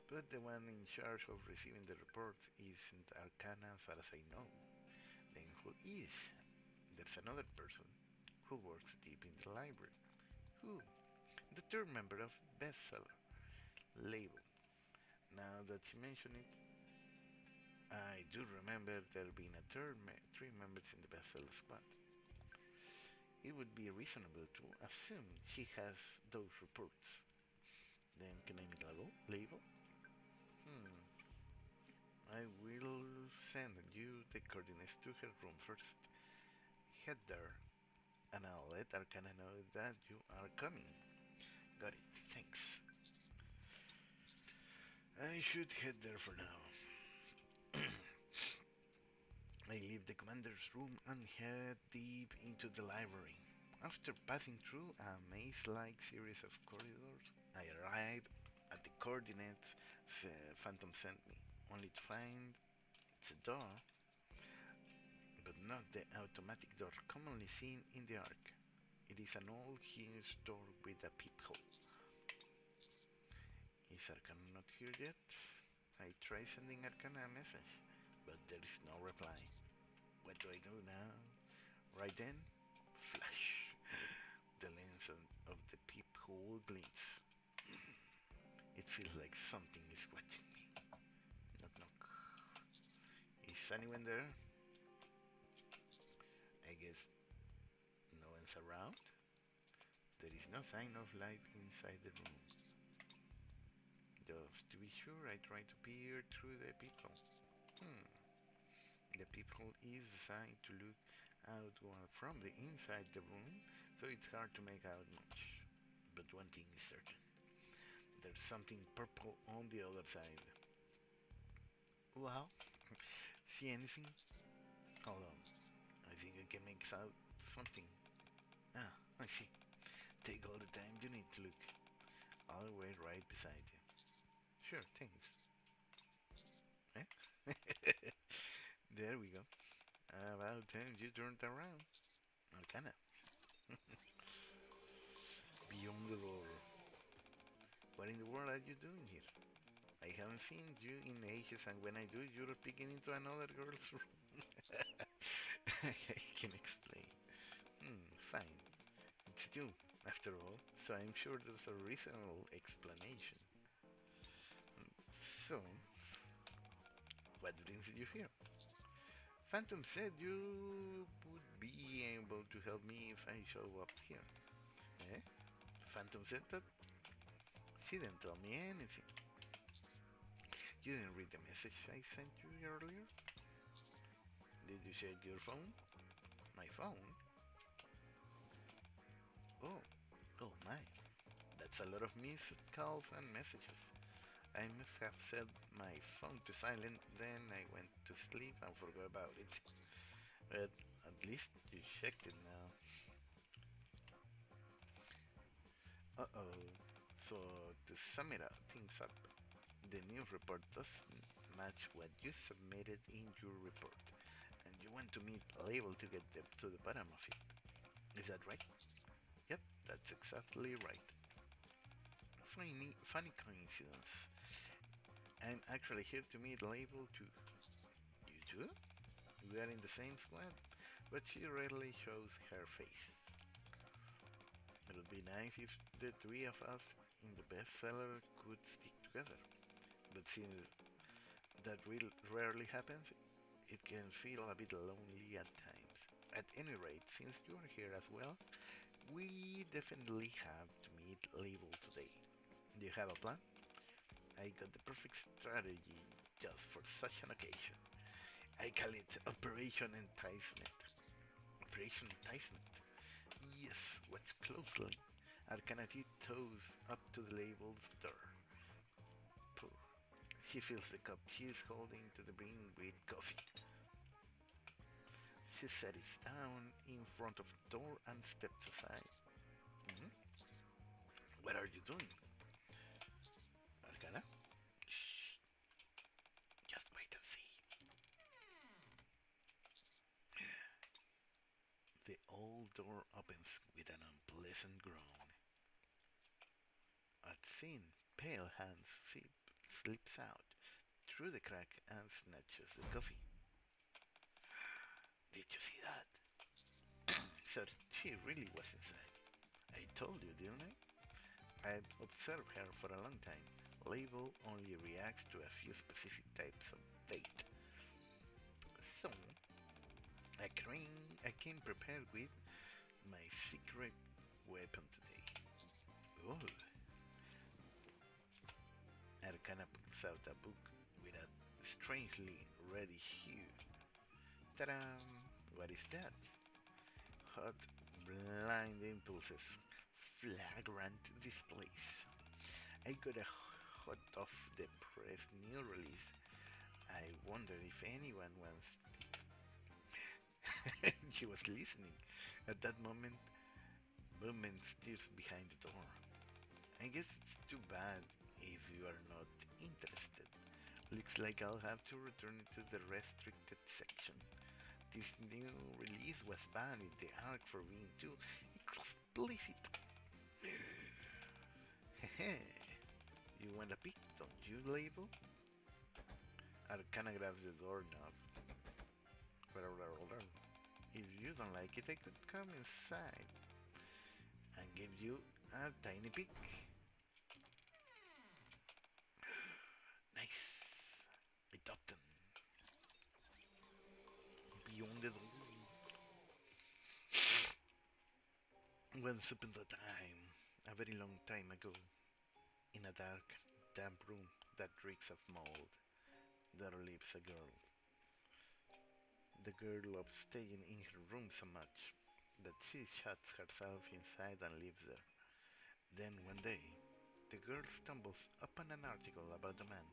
But the one in charge of receiving the reports isn't Arcana as far as I know. Then who is? There's another person who works deep in the library. Who? the third member of bestseller label. Now that you mention it, I do remember there being three members in the bestseller squad. It would be reasonable to assume she has those reports. Then can I make a label? I will send you the coordinates to her room first. Head there, and I'll let Arcana know that you are coming. Got it, thanks. I should head there for now. I leave the commander's room and head deep into the library. After passing through a maze-like series of corridors, I arrive at the coordinates Phantom sent me, only to find it's a door, but not the automatic door commonly seen in the Ark. It is an old hinged door with a peephole. Is Arcana not here yet? I try sending Arcana a message, but there is no reply. What do I do now? Right then, flash! The lens of the peephole glints. It feels like something is watching me. Knock knock. Is anyone there? I guess no one's around. There is no sign of life inside the room. Just to be sure, I try to peer through the peephole. The peephole is designed to look outward from the inside the room, so it's hard to make out much. But one thing is certain. There's something purple on the other side. Well, see anything? Hold on. I think I can make out something. Ah, I see. Take all the time you need to look. I'll wait right beside you. Sure, thanks. Eh? There we go. About time you turned around. Arcana. Beyond the door. What in the world are you doing here? I haven't seen you in ages, and when I do, you're peeking into another girl's room. I can explain. Fine. It's you, after all, so I'm sure there's a reasonable explanation. So, what brings you here? Phantom said you would be able to help me if I show up here. Eh? Phantom said that? She didn't tell me anything. You didn't read the message I sent you earlier? Did you check your phone? My phone? Oh my. That's a lot of missed calls and messages. I must have set my phone to silent, then I went to sleep and forgot about it. But at least you checked it now. Uh-oh. So, to sum it up, things up, the new report doesn't match what you submitted in your report, and you want to meet a label to get to the bottom of it. Is that right? Yep, that's exactly right. Funny coincidence. I'm actually here to meet label too. You too? We are in the same squad, but she rarely shows her face. It would be nice if the three of us in the bestseller could stick together, but since that rarely happens, it can feel a bit lonely at times. At any rate, since you are here as well, we definitely have to meet label today. Do you have a plan? I got the perfect strategy just for such an occasion. I call it Operation Enticement. Operation Enticement. Yes, watch closely. Arcana toes up to the label's door. Poor. She fills the cup she is holding to the brim with coffee. She sets it down in front of the door and steps aside. What are you doing? Arcana? Shh. Just wait and see. The old door opens with an unpleasant groan. A thin, pale hand slips out through the crack and snatches the coffee. Did you see that? So she really was inside. I told you, didn't I? I've observed her for a long time. Label only reacts to a few specific types of bait. So, I came prepared with my secret weapon today. Oh, Arcana pulls out a book with a strangely reddish hue. Ta-da! What is that? Hot, blind impulses, flagrant displays. I got a hot off the press new release. I wonder if anyone wants. She was listening. At that moment, movement stirs behind the door. I guess it's too bad if you are not interested. Looks like I'll have to return it to the restricted section. This new release was banned in the ARC for being too explicit. Hehe. You want a peek, don't you, Label? Arcana grabs the doorknob. If you don't like it, I could come inside and give you a tiny peek. Nice. Adopted. Beyond the door. Once upon a time, a very long time ago, in a dark, damp room that reeks of mold, there lives a girl. The girl loves staying in her room so much that she shuts herself inside and lives there. Then one day, the girl stumbles upon an article about a man,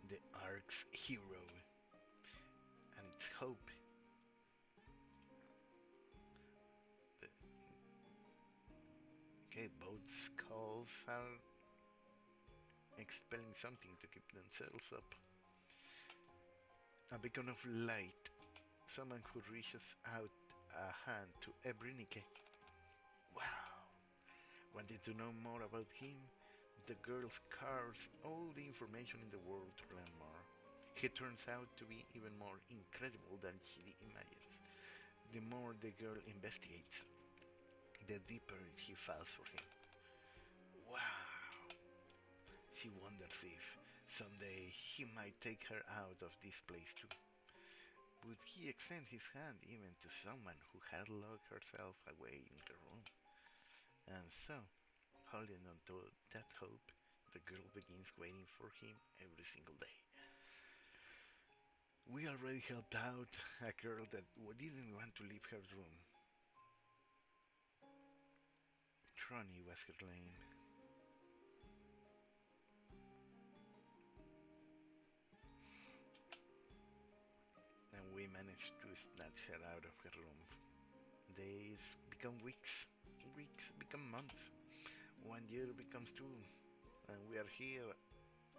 the Ark's hero, and its hope. Okay, both skulls are expelling something to keep themselves up. A beacon of light, someone who reaches out a hand to Ebrinike. Wow! Wanted to know more about him? The girl scours all the information in the world to learn more. He turns out to be even more incredible than she imagines. The more the girl investigates, the deeper she falls for him. Wow! She wonders if someday he might take her out of this place too. Would he extend his hand even to someone who had locked herself away in her room? And so, holding on to that hope, the girl begins waiting for him every single day. We already helped out a girl that didn't want to leave her room. Trony was her name. And we managed to snatch her out of her room. Days become weeks, weeks become months, 1 year becomes 2, and we are here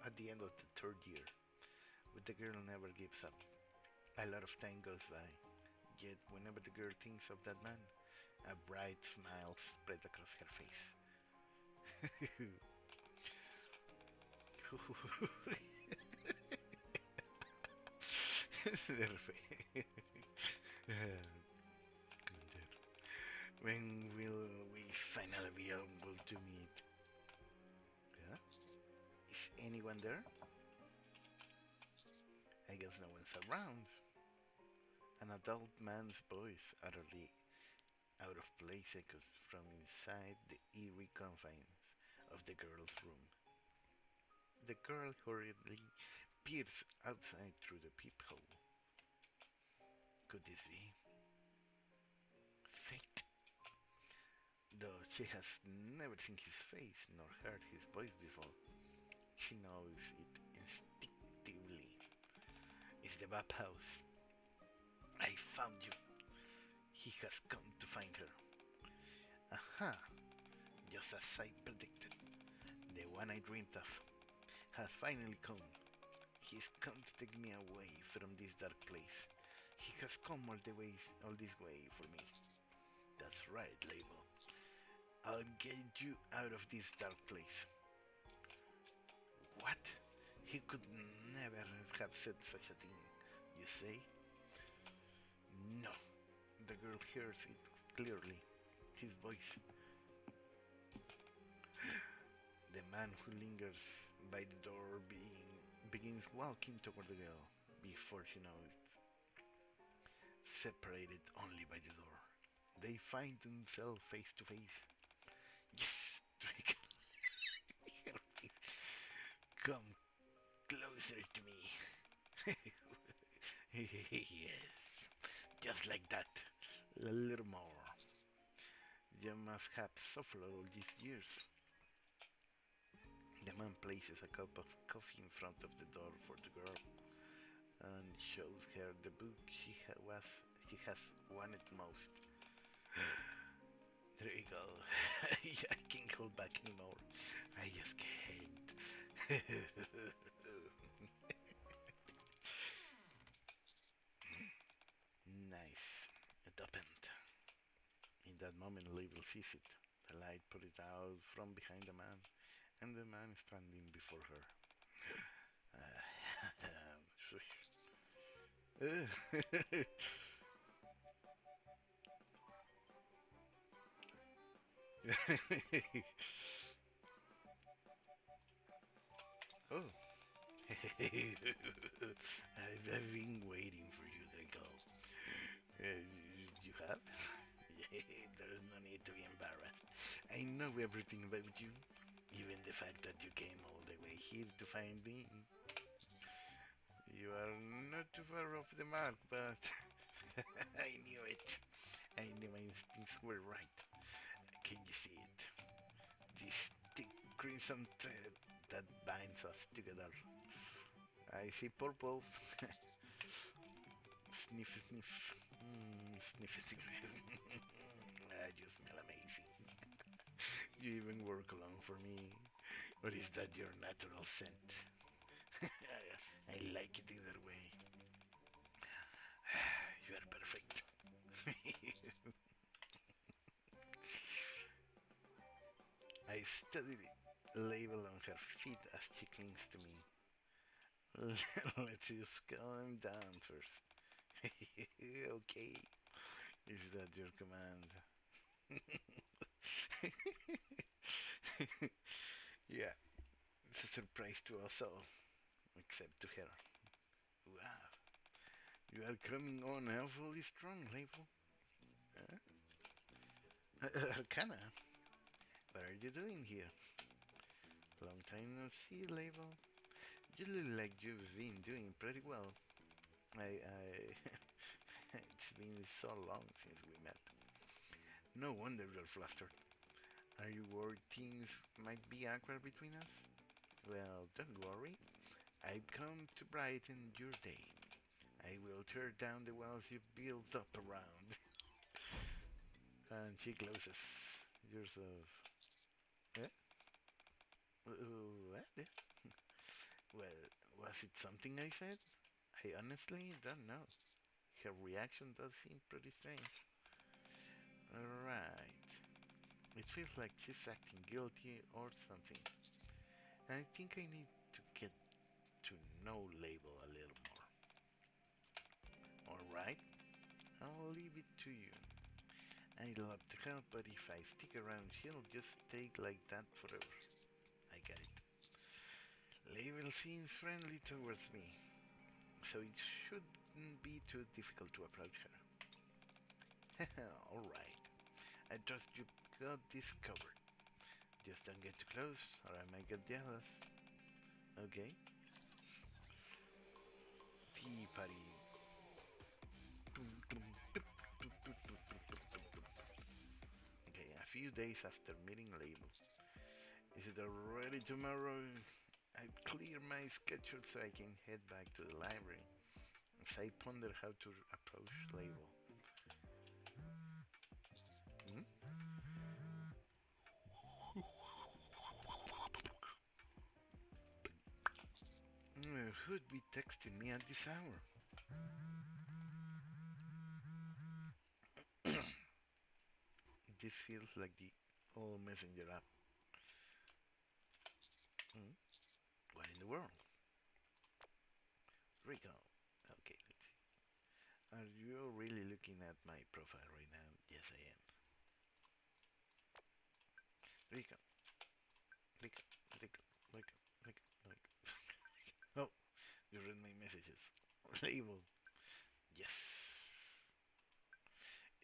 at the end of the 3rd year. But the girl never gives up. A lot of time goes by, yet whenever the girl thinks of that man, a bright smile spreads across her face. When will we finally be able to meet? Yeah? Is anyone there? I guess no one's around. An adult man's voice, utterly out of place, echoes from inside the eerie confines of the girl's room. The girl hurriedly peers outside through the peephole. Could this be fate? Though she has never seen his face nor heard his voice before, she knows it instinctively. It's the Bap house. I found you. He has come to find her. Aha! Just as I predicted. The one I dreamed of has finally come. He's come to take me away from this dark place. He has come all this way for me. That's right, Label. I'll get you out of this dark place. What? He could never have said such a thing, you say? No. The girl hears it clearly. His voice. man who lingers by the door begins walking toward the girl before she knows it, separated only by the door. They find themselves face to face. Yes, Drake. Come closer to me. Yes, just like that. A little more. You must have suffered all these years. The man places a cup of coffee in front of the door for the girl and shows her the book she has wanted most. There you go. I can't hold back anymore. I just can't. Nice. It opened. In that moment, Label sees it. The light put it out from behind the man, and the man is standing before her. Oh. I've been waiting for you to go. You have? There's no need to be embarrassed. I know everything about you, even the fact that you came all the way here to find me. You are not too far off the mark, but I knew it. I knew my instincts were right. Can you see it? This thick crimson thread that binds us together. I see purple. Sniff, sniff. Sniff, sniff. You smell amazing. You even work along for me. Or is that your natural scent? I like it either way. You are perfect. I study the label on her feet as she clings to me. Let's just calm down first. Okay. Is that your command? Yeah, it's a surprise to us all, except to her. Wow, you are coming on awfully strong, Label. Arcana, what are you doing here? Long time no see, Label. You look like you've been doing pretty well. It's been so long since we met. No wonder you're flustered. Are you worried things might be awkward between us? Well, don't worry. I've come to brighten your day. I will tear down the walls you've built up around. And she closes. Yours of... Eh? What? Well, was it something I said? I honestly don't know. Her reaction does seem pretty strange. Alright. It feels like she's acting guilty or something. I think I need to get to know Label a little more. Alright, I'll leave it to you. I'd love to help, but if I stick around, she'll just stay like that forever. I get it. Label seems friendly towards me, so it shouldn't be too difficult to approach her. Alright, I trust you got this covered. Just don't get too close, or I might get jealous. Okay? Tea party. Okay, a few days after meeting Label. Is it already tomorrow? I clear my schedule so I can head back to the library as I ponder how to approach Label. Who'd be texting me at this hour? This feels like the old messenger app. What in the world? Rico. Okay, let's see. Are you really looking at my profile right now? Yes, I am. Rico. Rico. Rico. Label. Yes.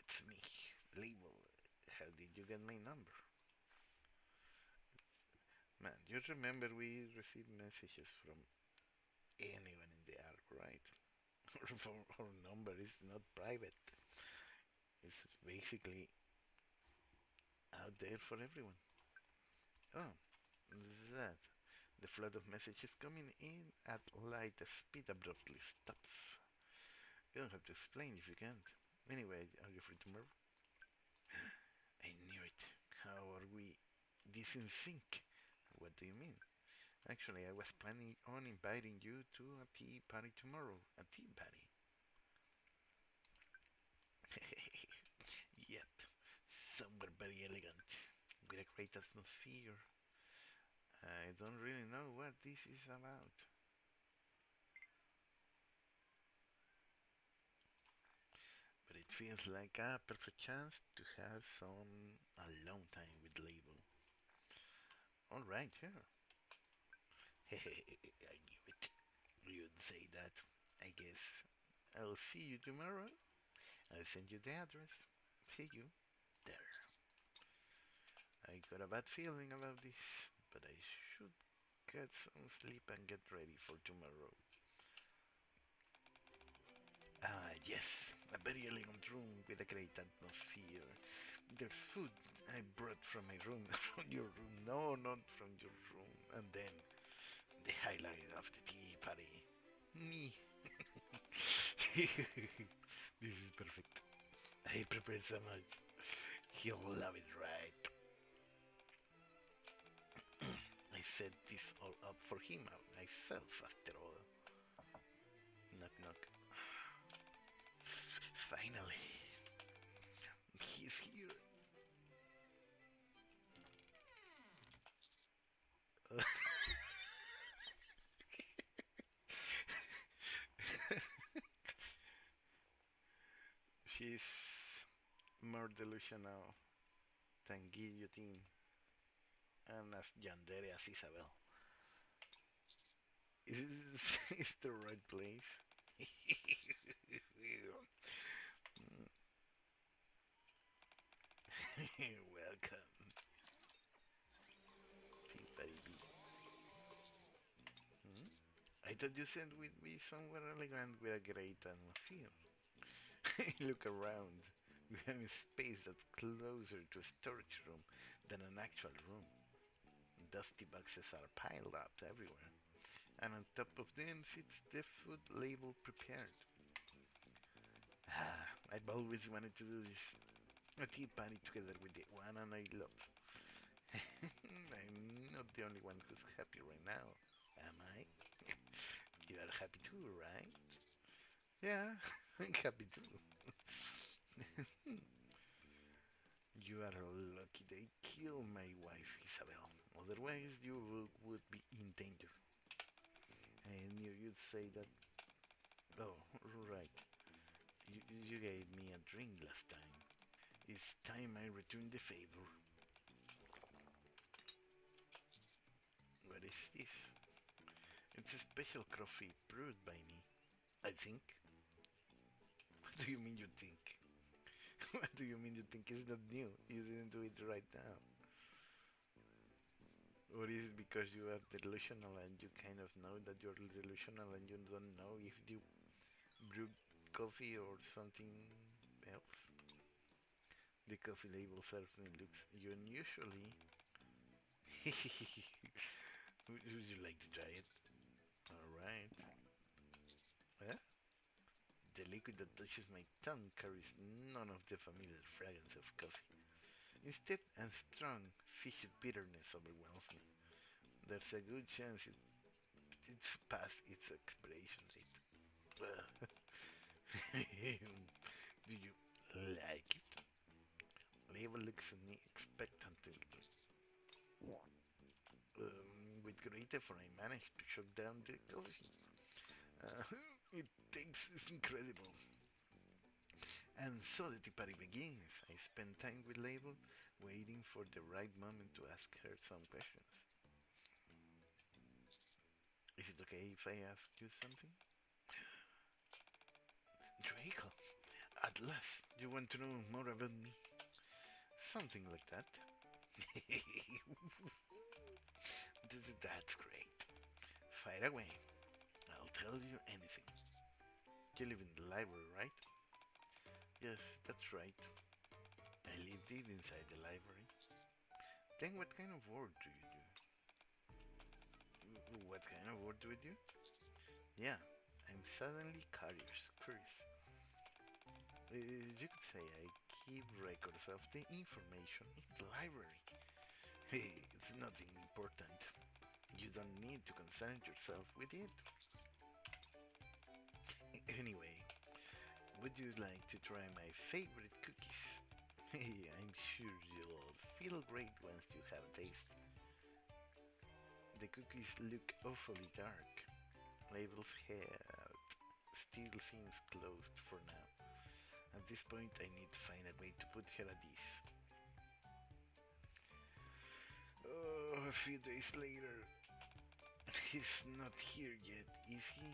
It's me. Label. How did you get my number? Man, you remember we received messages from anyone in the arc, right? Our number is not private. It's basically out there for everyone. Oh, that. The flood of messages coming in at light speed abruptly stops. You don't have to explain if you can't. Anyway, are you free tomorrow? I knew it. How are we this in sync? What do you mean? Actually, I was planning on inviting you to a tea party tomorrow. A tea party? Yep. Somewhere very elegant. With a great atmosphere. I don't really know what this is about. But it feels like a perfect chance to have some alone time with Label. Alright, sure. I knew it. You'd say that. I guess I'll see you tomorrow. I'll send you the address. See you there. I got a bad feeling about this, but I should get some sleep and get ready for tomorrow. Ah, yes, a very elegant room with a great atmosphere. There's food I brought from my room, from your room. No, not from your room. And then the highlight of the tea party. Me. This is perfect. I prepared so much. He'll love it, right? I set this all up for him myself, after all. Knock, knock. Finally. He's here. She's more delusional than Guillotine and as yandere as Isabel. Is the right place? Welcome, baby. Hmm? I thought you said we'd be somewhere elegant with a great atmosphere. Look around. We have a space that's closer to a storage room than an actual room. Dusty boxes are piled up everywhere, and on top of them sits the food label prepared. Ah, I've always wanted to do this. A tea party together with the one and I love. I'm not the only one who's happy right now, am I? You are happy too, right? Yeah, I'm happy too. You are lucky they killed my wife, Isabel. Otherwise, you would be in danger. I knew you'd say that. Oh, right. You gave me a drink last time. It's time I return the favor. What is this? It's a special coffee brewed by me. I think. What do you mean you think? What do you mean you think it's not new? You didn't do it right now. Or is it because you are delusional and you kind of know that you're delusional and you don't know if you brewed coffee or something else? The coffee label certainly looks unusually. Would you like to try it? Alright. Huh? The liquid that touches my tongue carries none of the familiar fragrance of coffee. Instead, a strong, fishy bitterness overwhelms me. There's a good chance it's past its expiration date. Do you like it? Label looks at me expectantly. With great effort, I managed to choke down the coffee. It tastes incredible. And so the tea party begins. I spend time with Label, waiting for the right moment to ask her some questions. Is it okay if I ask you something? Draco, at last, you want to know more about me? Something like that. That's great. Fire away. I'll tell you anything. You live in the library, right? Yes, that's right. I live deep inside the library. Then what kind of work do you do? What kind of work do you do? Yeah, I'm suddenly curious. You could say I keep records of the information in the library. It's nothing important. You don't need to concern yourself with it. Anyway, would you like to try my favorite cookies? I'm sure you'll feel great once you have a taste. The cookies look awfully dark. Label's head still seems closed for now. At this point, I need to find a way to put her at ease. Oh, a few days later. He's not here yet, is he?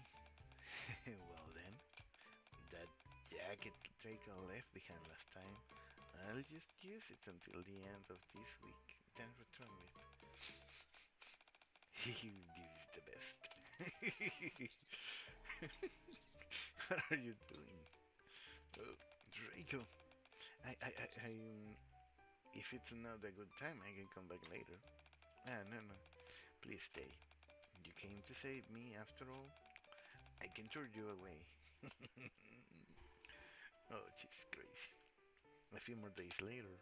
Well then, that jacket Draco left behind last time, I'll just use it until the end of this week, then return it. This is the best. What are you doing? Oh, Draco. If it's not a good time, I can come back later. No. Please stay. You came to save me after all. I can turn you away. Oh, she's crazy. A few more days later,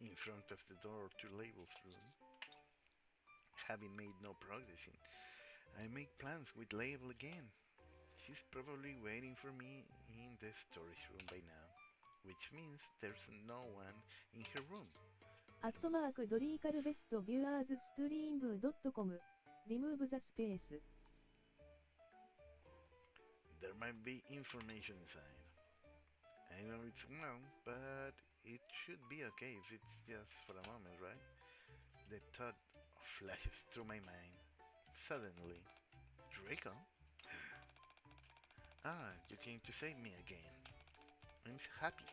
in front of the door to Label's room, having made no progress I make plans with Label again. She's probably waiting for me in the storage room by now, which means there's no one in her room. @ ドリーカルベストビュアーズストリーム .com Remove the space. There might be information inside. I know it's wrong, but it should be okay if it's just for a moment, right? The thought flashes through my mind. Suddenly, Draco? Ah, you came to save me again. I'm so happy.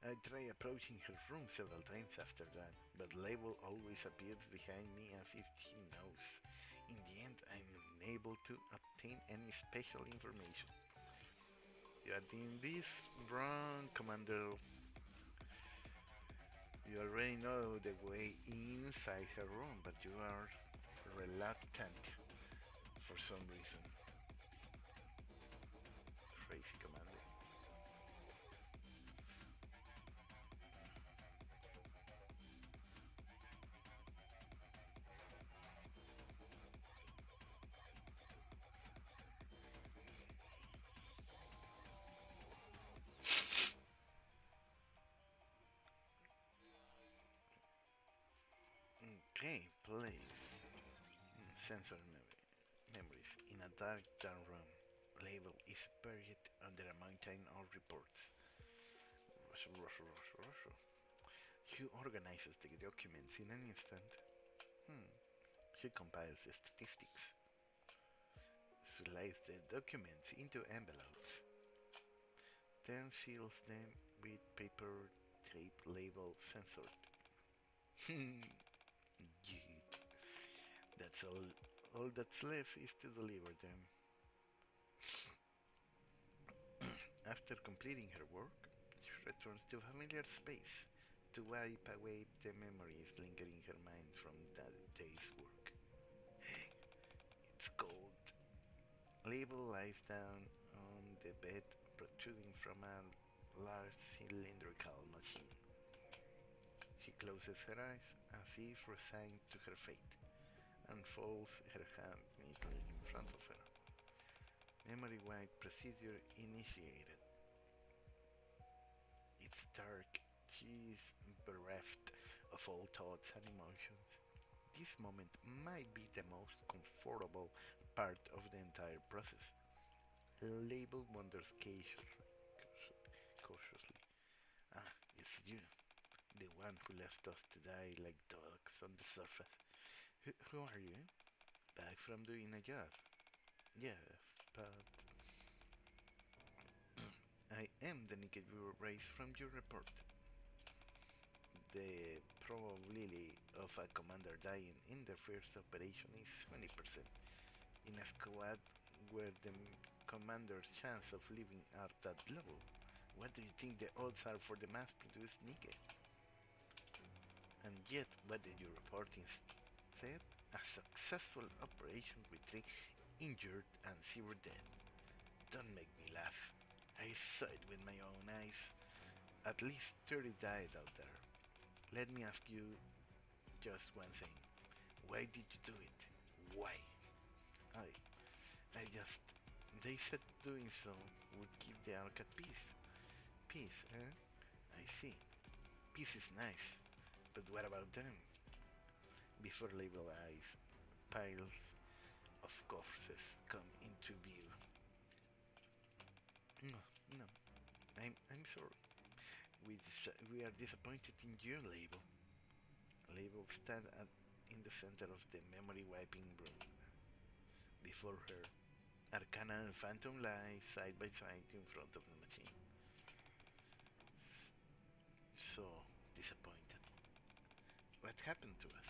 I tried approaching her room several times after that, but Label always appears behind me as if she knows. In the end, I'm unable to obtain any special information. You are in this wrong, Commander. You already know the way inside her room, but you are reluctant for some reason. Crazy Commander. Okay, place. Sensor memories. In a dark room. Label is buried under a mountain of reports. He organizes the documents in an instant. He compiles the statistics. Slides the documents into envelopes. Then seals them with paper tape label censored. Good. That's all. All that's left is to deliver them. After completing her work, she returns to a familiar space to wipe away the memories lingering in her mind from that day's work. It's cold. Label lies down on the bed protruding from a large cylindrical machine. She closes her eyes as if resigned to her fate, and folds her hand neatly in front of her. Memory wipe procedure initiated. It's dark. She is bereft of all thoughts and emotions. This moment might be the most comfortable part of the entire process. Label wonders cautiously. Ah, it's you. The one who left us to die like dogs on the surface. Who are you? Back from doing a job. Yes, but I am the naked viewer raised from your report. The probability of a commander dying in their first operation is 20%. In a squad where the commander's chance of living are that low, what do you think the odds are for the mass-produced naked? And yet, what did your reporting said? A successful operation with 3 injured and 0 dead. Don't make me laugh. I saw it with my own eyes. At least 30 died out there. Let me ask you just one thing. Why did you do it? Why? I just... They said doing so would keep the Ark at peace. Peace, eh? I see. Peace is nice. But what about them? Before label eyes, piles of corpses come into view. No, no. I'm sorry. We are disappointed in your label. Label stand in the center of the memory wiping room. Before her, Arcana and Phantom lie side by side in front of the machine. So disappointed. What happened to us?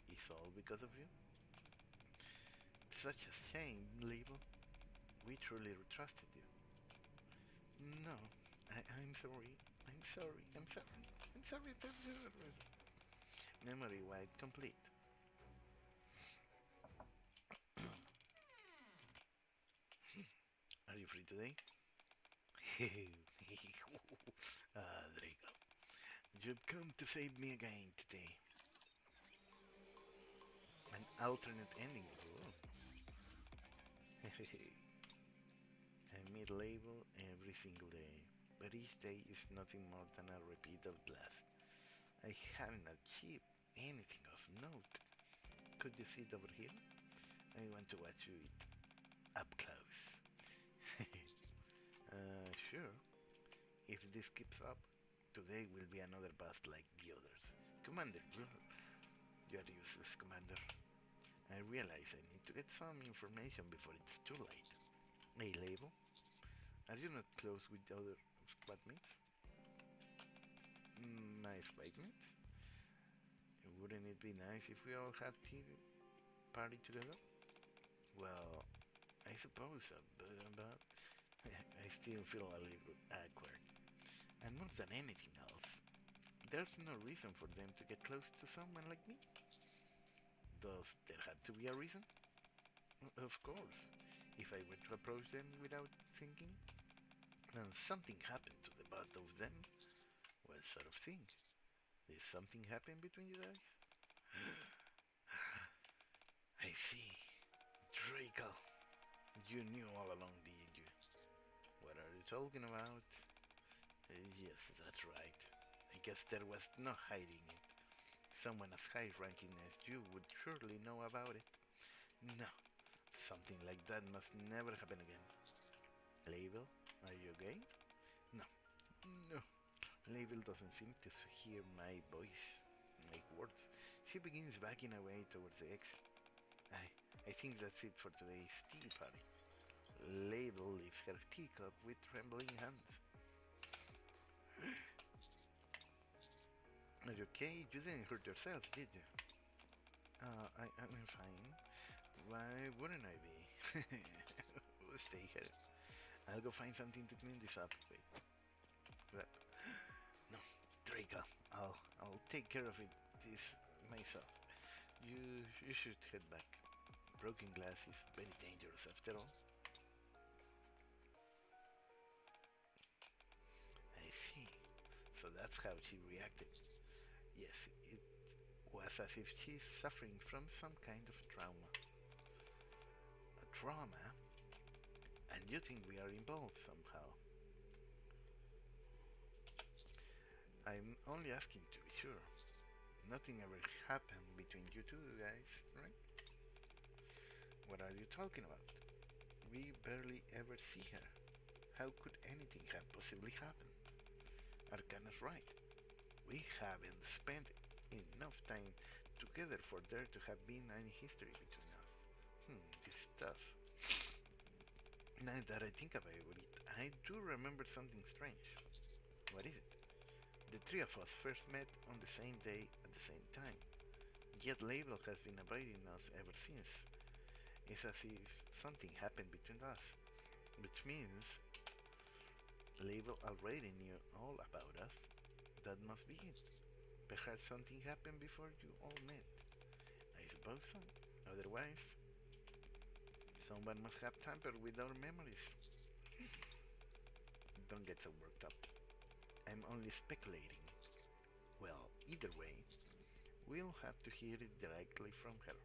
Is all because of you? Such a shame, Label. We truly trusted you. No, I'm sorry. I'm sorry. I'm sorry. I'm sorry. Memory wipe complete. Are you free today? Draco. You've come to save me again today. An alternate ending. I meet label every single day, but each day is nothing more than a repeat of blast. I haven't achieved anything of note. Could you sit over here? I want to watch you eat up close. Sure. If this keeps up, today will be another bust like the others. Commander, you're useless, Commander. I realize I need to get some information before it's too late. Hey, Label, are you not close with the other squad mates? My squad mates? Wouldn't it be nice if we all had tea party together? Well, I suppose so, but I still feel a little awkward. And more than anything else, there's no reason for them to get close to someone like me. Does there have to be a reason? Of course. If I were to approach them without thinking, and something happened to the both of them, what sort of thing? Did something happen between you guys? I see. Draco, you knew all along, didn't you? What are you talking about? Yes, that's right. I guess there was no hiding it. Someone as high-ranking as you would surely know about it. No, something like that must never happen again. Label, are you okay? No, no. Label doesn't seem to hear my voice, my words. She begins backing away towards the exit. I think that's it for today's tea party. Label leaves her teacup with trembling hands. Are you okay? You didn't hurt yourself, did you? I'm fine. Why wouldn't I be? Stay here. I'll go find something to clean this up with. But no, Draco. I'll take care of this myself. You should head back. Broken glass is very dangerous after all. I see. So that's how she reacted. Yes, it was as if she's suffering from some kind of trauma. A trauma? And you think we are involved somehow? I'm only asking to be sure. Nothing ever happened between you two guys, right? What are you talking about? We barely ever see her. How could anything have possibly happened? Arcana's right. We haven't spent enough time together for there to have been any history between us. This stuff. Now that I think about it, I do remember something strange. What is it? The three of us first met on the same day at the same time. Yet Label has been avoiding us ever since. It's as if something happened between us. Which means Label already knew all about us. That must be it. Perhaps something happened before you all met. I suppose so. Otherwise, someone must have tampered with our memories. Don't get so worked up. I'm only speculating. Well, either way, we'll have to hear it directly from her.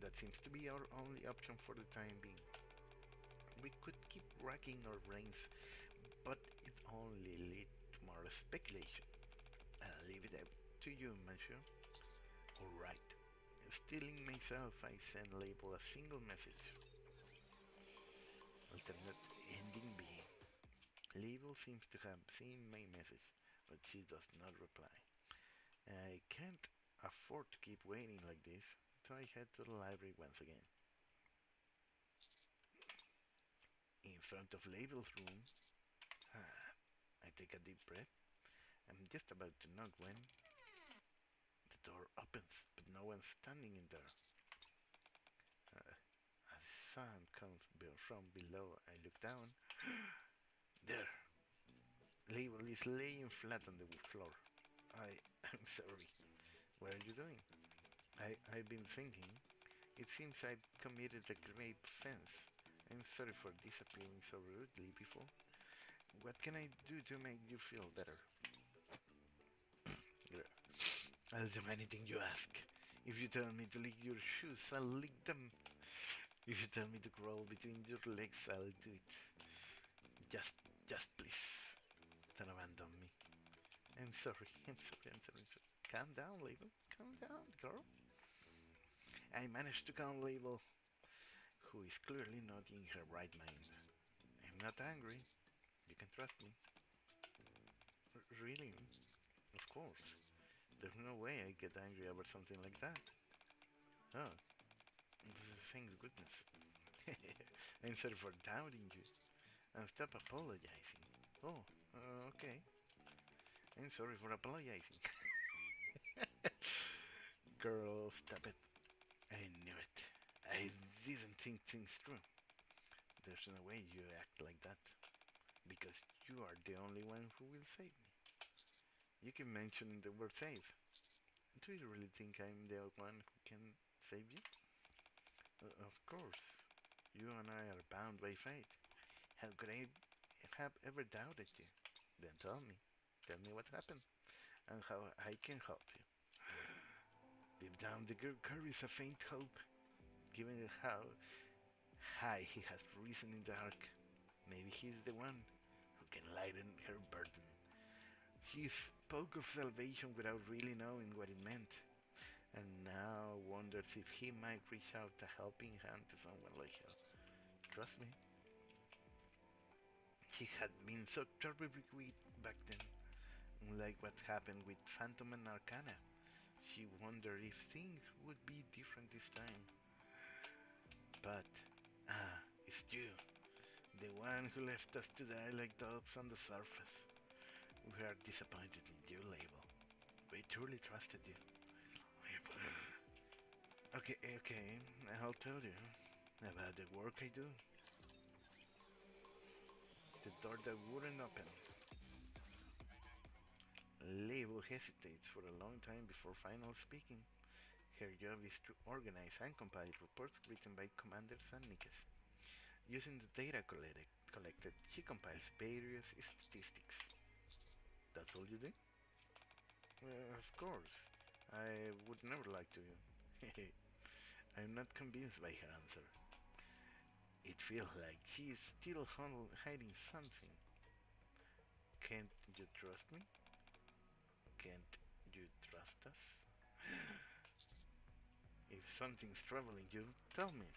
That seems to be our only option for the time being. We could keep racking our brains, but it only leads to more speculation. I'll leave it up to you, monsieur. Alright. Stealing myself, I send Label a single message. Alternate ending B. Label seems to have seen my message, but she does not reply. I can't afford to keep waiting like this, so I head to the library once again. In front of Label's room, I take a deep breath. I'm just about to knock when the door opens, but no one's standing in there. A sound comes from below. I look down. There, Label is laying flat on the floor. I'm sorry. What are you doing? I've been thinking. It seems I've committed a grave offense. I'm sorry for disappearing so rudely before. What can I do to make you feel better? I'll do anything you ask. If you tell me to lick your shoes, I'll lick them. If you tell me to crawl between your legs, I'll do it. Just please, don't abandon me. I'm sorry. Calm down, Label. Calm down, girl. I managed to calm Label, who is clearly not in her right mind. I'm not angry. You can trust me. Really? Of course. There's no way I get angry over something like that. Oh, thank goodness. I'm sorry for doubting you. And stop apologizing. Oh, okay. I'm sorry for apologizing. Girl, stop it. I knew it. I didn't think things through. There's no way you act like that. Because you are the only one who will save me. You keep mentioning the word save. Do you really think I'm the one who can save you? Of course. You and I are bound by fate. How could I have ever doubted you? Then tell me. Tell me what happened. And how I can help you. Deep down the girl carries a faint hope. Given how high he has risen in the arc. Maybe he's the one who can lighten her burden. He spoke of salvation without really knowing what it meant, and now wonders if he might reach out a helping hand to someone like her. Trust me. He had been so terribly weak back then, unlike what happened with Phantom and Arcana. She wondered if things would be different this time. But, it's you. The one who left us to die like dogs on the surface. We are disappointed in you, Label. We truly trusted you. Okay, I'll tell you about the work I do. The door that wouldn't open. Label hesitates for a long time before finally speaking. Her job is to organize and compile reports written by Commanders and Nikes. Using the data collected, she compiles various statistics. That's all you do? Of course. I would never lie to you. I'm not convinced by her answer. It feels like she is still hiding something. Can't you trust me? Can't you trust us? If something's troubling you, tell me.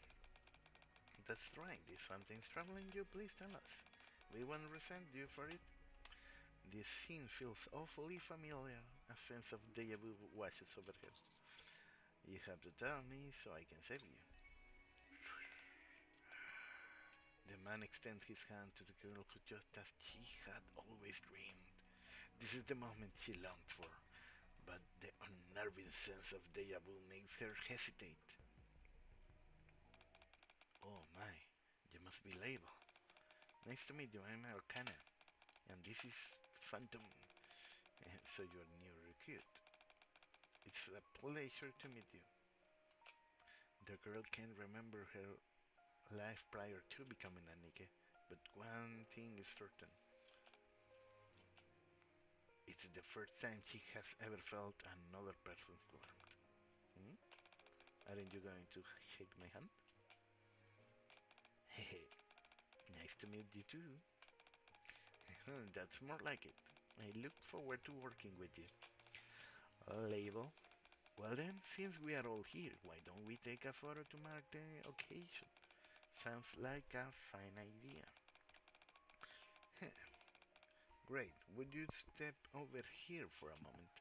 That's right, if something's troubling you, please tell us. We won't resent you for it. This scene feels awfully familiar. A sense of deja vu washes over her. You have to tell me so I can save you. The man extends his hand to the girl who just as she had always dreamed. This is the moment she longed for, but the unnerving sense of deja vu makes her hesitate. Oh my, you must be Label. Nice to meet you, I'm Arcana, and this is Phantom, so you're new recruit. It's a pleasure to meet you. The girl can't remember her life prior to becoming a Nike, but one thing is certain. It's the first time she has ever felt another person's warmth. Hmm? Aren't you going to shake my hand? Hehe, nice to meet you too. That's more like it. I look forward to working with you. Label. Well then, since we are all here, why don't we take a photo to mark the occasion? Sounds like a fine idea. Great, would you step over here for a moment?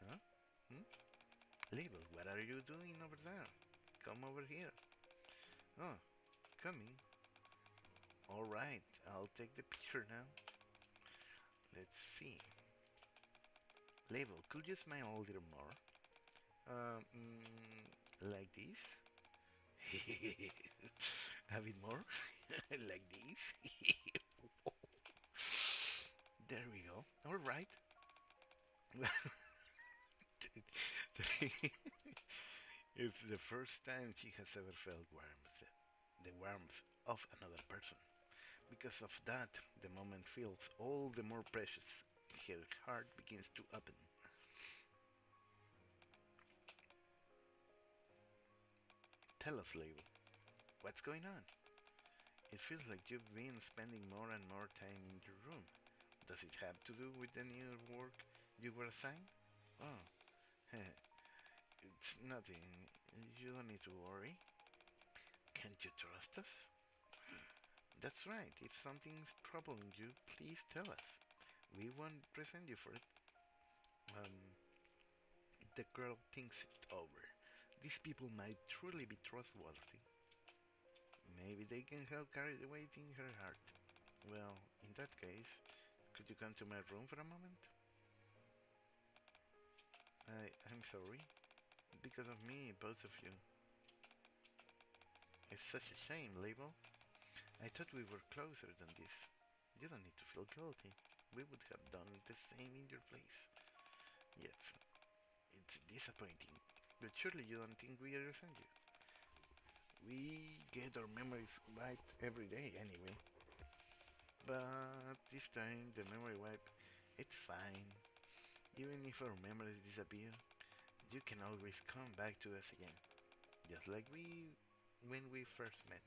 Huh? Hmm? Label, what are you doing over there? Come over here. Oh, coming. Alright, I'll take the picture now. Let's see. Label, could you smile a little more? Like this? A bit more? Like this? There we go. Alright. It's the first time she has ever felt warmth. The warmth of another person. Because of that, the moment feels all the more precious. Her heart begins to open. Tell us, Label, what's going on? It feels like you've been spending more and more time in your room. Does it have to do with the new work you were assigned? Oh, it's nothing. You don't need to worry. Can't you trust us? That's right. If something's troubling you, please tell us. We won't resent you for it. The girl thinks it over. These people might truly be trustworthy. Maybe they can help carry the weight in her heart. Well, in that case, could you come to my room for a moment? I'm sorry. Because of me, both of you. It's such a shame, Label. I thought we were closer than this. You don't need to feel guilty. We would have done the same in your place. Yes, it's disappointing, but surely you don't think we resent you. We get our memories wiped every day anyway. But this time the memory wipe, it's fine. Even if our memories disappear, you can always come back to us again. Just like when we first met.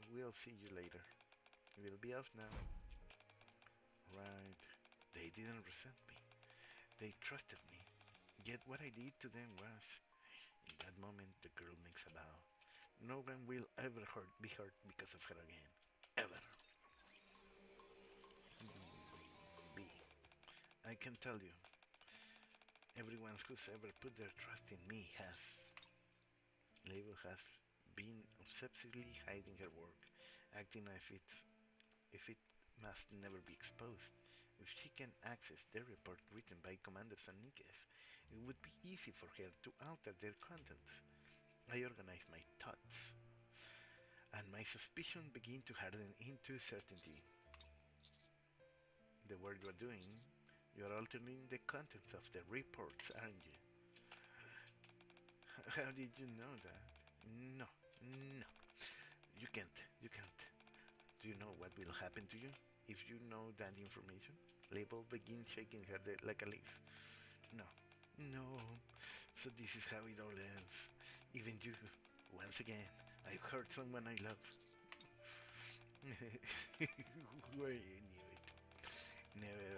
We'll see you later. We'll be off now. Right. They didn't resent me. They trusted me. Yet what I did to them was... In that moment, the girl makes a vow. No one will ever be hurt because of her again. Ever. B. I can tell you, everyone who's ever put their trust in me has. Label has been obsessively hiding her work, acting as if it must never be exposed. If she can access the report written by Commander Sanikes, it would be easy for her to alter their contents. I organize my thoughts, and my suspicion begin to harden into certainty. The work you're doing, you're altering the contents of the reports, aren't you? How did you know that? No, no. You can't. Do you know what will happen to you if you know that information? Label begins shaking her like a leaf. No, no. So this is how it all ends. Even you, once again, I've hurt someone I love. I knew it.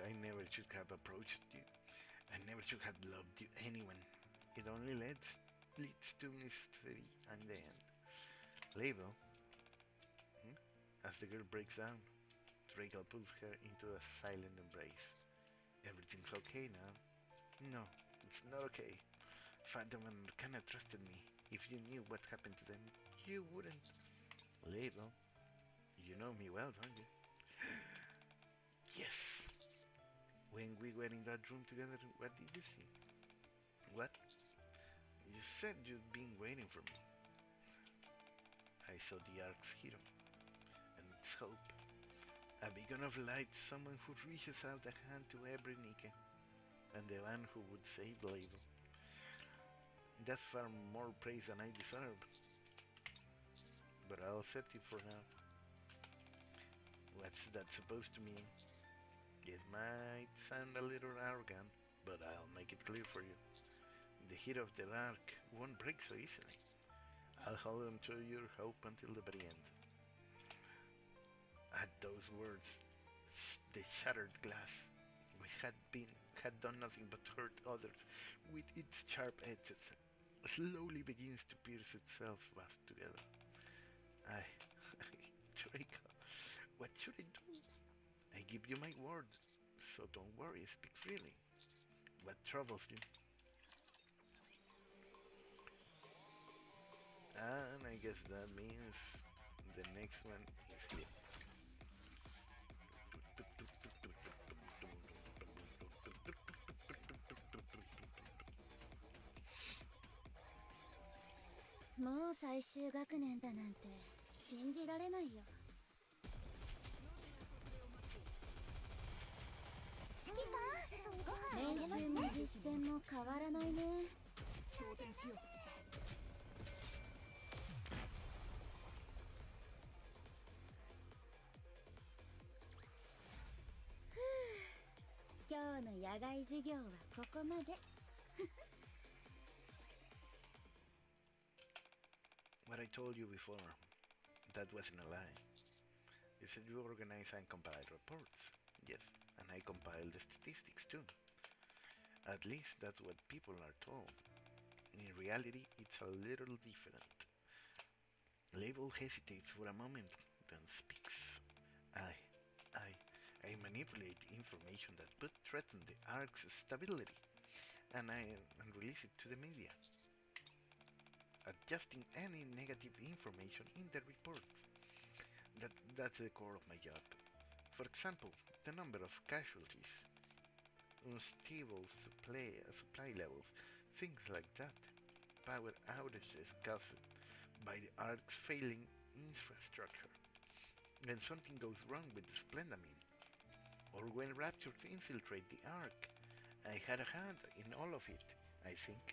I never should have approached you. I never should have loved you, anyone. It only leads to mystery and the end. Label. As the girl breaks down, Draco pulls her into a silent embrace. Everything's okay now. No, it's not okay. Phantom and Arcana trusted me. If you knew what happened to them, You wouldn't. Label, you know me well, don't you? Yes. When we were in that room together, what did you see? What? You said you'd been waiting for me. I saw the Ark's hero, and its hope. A beacon of light, someone who reaches out a hand to every Nike, and the one who would save Label. That's far more praise than I deserve, but I'll accept it for now. What's that supposed to mean? It might sound a little arrogant, but I'll make it clear for you. The hero of the Ark won't break so easily. I'll hold on to your hope until the very end. At those words, the shattered glass, which had done nothing but hurt others with its sharp edges, slowly begins to pierce itself back together. I, Draco, what should I do? I give you my word, so don't worry, speak freely. What troubles you? And I guess that means the next one is here.もう最終学年だなんて信じられないよ。指揮官、練習も実践も変わらないね。装填しよう。今日の野外授業はここまで。What I told you before, that wasn't a lie. You said you organize and compile reports. Yes, and I compile the statistics too. At least that's what people are told. In reality, it's a little different. Label hesitates for a moment, then speaks. I manipulate information that could threaten the Ark's stability, and release it to the media, adjusting any negative information in the reports. That's the core of my job. For example, the number of casualties, unstable supply levels, things like that. Power outages caused by the Ark's failing infrastructure. When something goes wrong with the Splendamine, or when Raptors infiltrate the Ark. I had a hand in all of it, I think.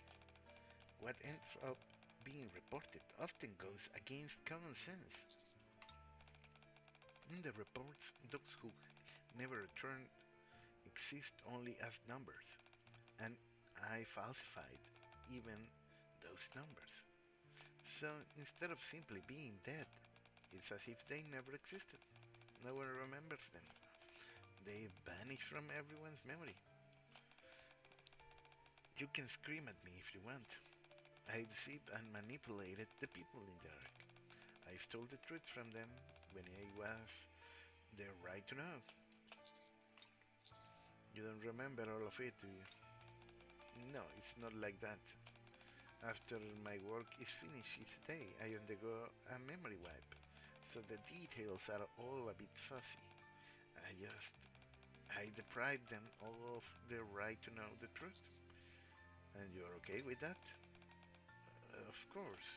What ends up being reported often goes against common sense. In the reports, those who never returned exist only as numbers, and I falsified even those numbers. So instead of simply being dead, it's as if they never existed. No one remembers them. They vanish from everyone's memory. You can scream at me if you want. I deceived and manipulated the people in the Ark. I stole the truth from them when I was their right to know. You don't remember all of it, do you? No, it's not like that. After my work is finished each day, I undergo a memory wipe, so the details are all a bit fuzzy. I deprive them of their right to know the truth. And you're okay with that? Of course.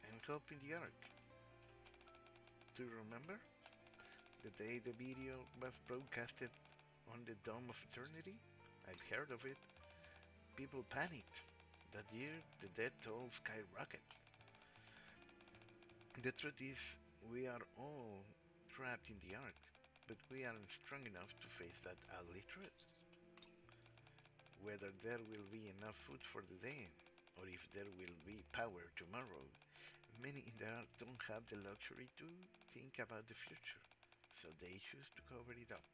I'm helping the Ark. Do you remember? The day the video was broadcasted on the Dome of Eternity? I've heard of it. People panicked. That year, the death toll skyrocketed. The truth is, we are all trapped in the Ark, but we aren't strong enough to face that ugly truth. Whether there will be enough food for the day, or if there will be power tomorrow, many in the Ark don't have the luxury to think about the future, so they choose to cover it up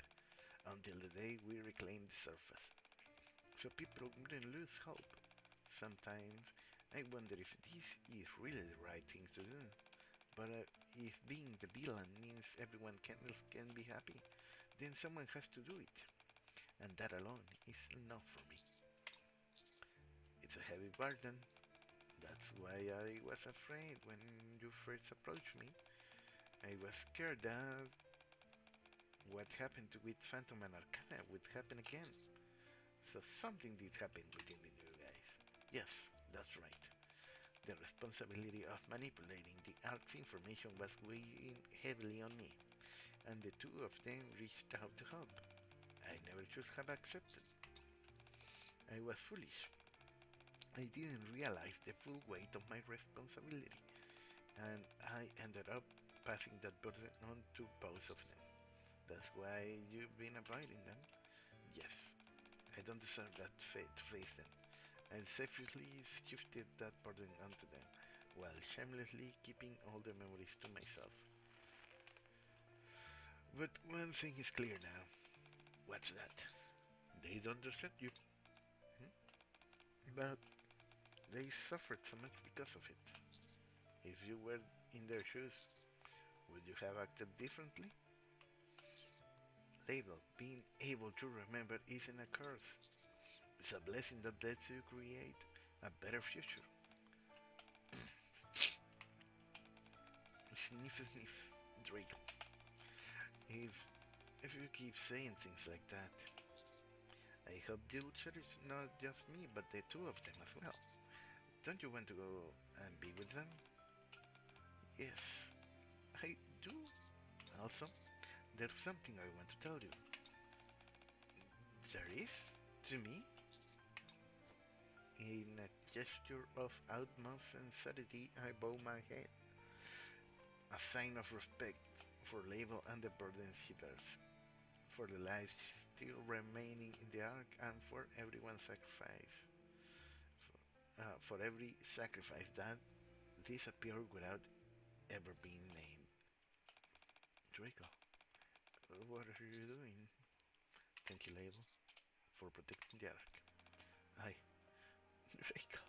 until the day we reclaim the surface. So people wouldn't lose hope. Sometimes I wonder if this is really the right thing to do. But if being the villain means everyone else can be happy, then someone has to do it. And that alone is enough for me. It's a heavy burden, That's why I was afraid when you first approached me. I was scared that what happened with Phantom and Arcana would happen again. So something did happen between you guys. Yes, that's right. The responsibility of manipulating the Ark's information was weighing heavily on me, and the two of them reached out to help. I never should have accepted. I was foolish. I didn't realize the full weight of my responsibility, and I ended up passing that burden on to both of them. That's why you've been avoiding them. Yes, I don't deserve that fate to face them. I selfishly shifted that burden onto them, while shamelessly keeping all the memories to myself. But one thing is clear now. What's that? They don't desert you. Hmm? But they suffered so much because of it. If you were in their shoes, would you have acted differently? Label, being able to remember isn't a curse. It's a blessing that lets you create a better future. Sniff, sniff, Draco. If if you keep saying things like that, I hope you'll cherish not just me, but the two of them as well. Don't you want to go and be with them? Yes, I do. Also, there's something I want to tell you. There is? To me? In a gesture of utmost sincerity, I bow my head, a sign of respect for Label and the burdens she bears, for the lives still remaining in the Ark, and for everyone's sacrifice. For every sacrifice that disappeared without ever being named. Draco, what are you doing? Thank you, Label, for protecting the Ark. I, Draco,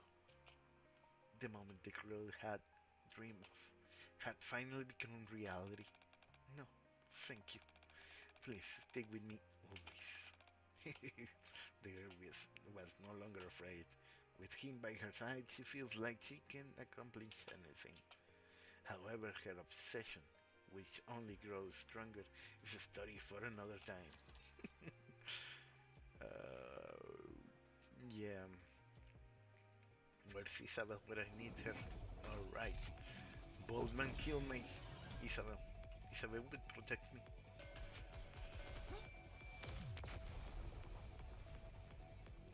the moment the girl had dreamed of had finally become reality. No, thank you. Please stay with me always. The girl was no longer afraid. With him by her side, she feels like she can accomplish anything. However, her obsession, which only grows stronger, is a story for another time. Yeah, where's Isabel? Where I need her. Alright. Boldman, kill me. Isabel. Isabel would protect me.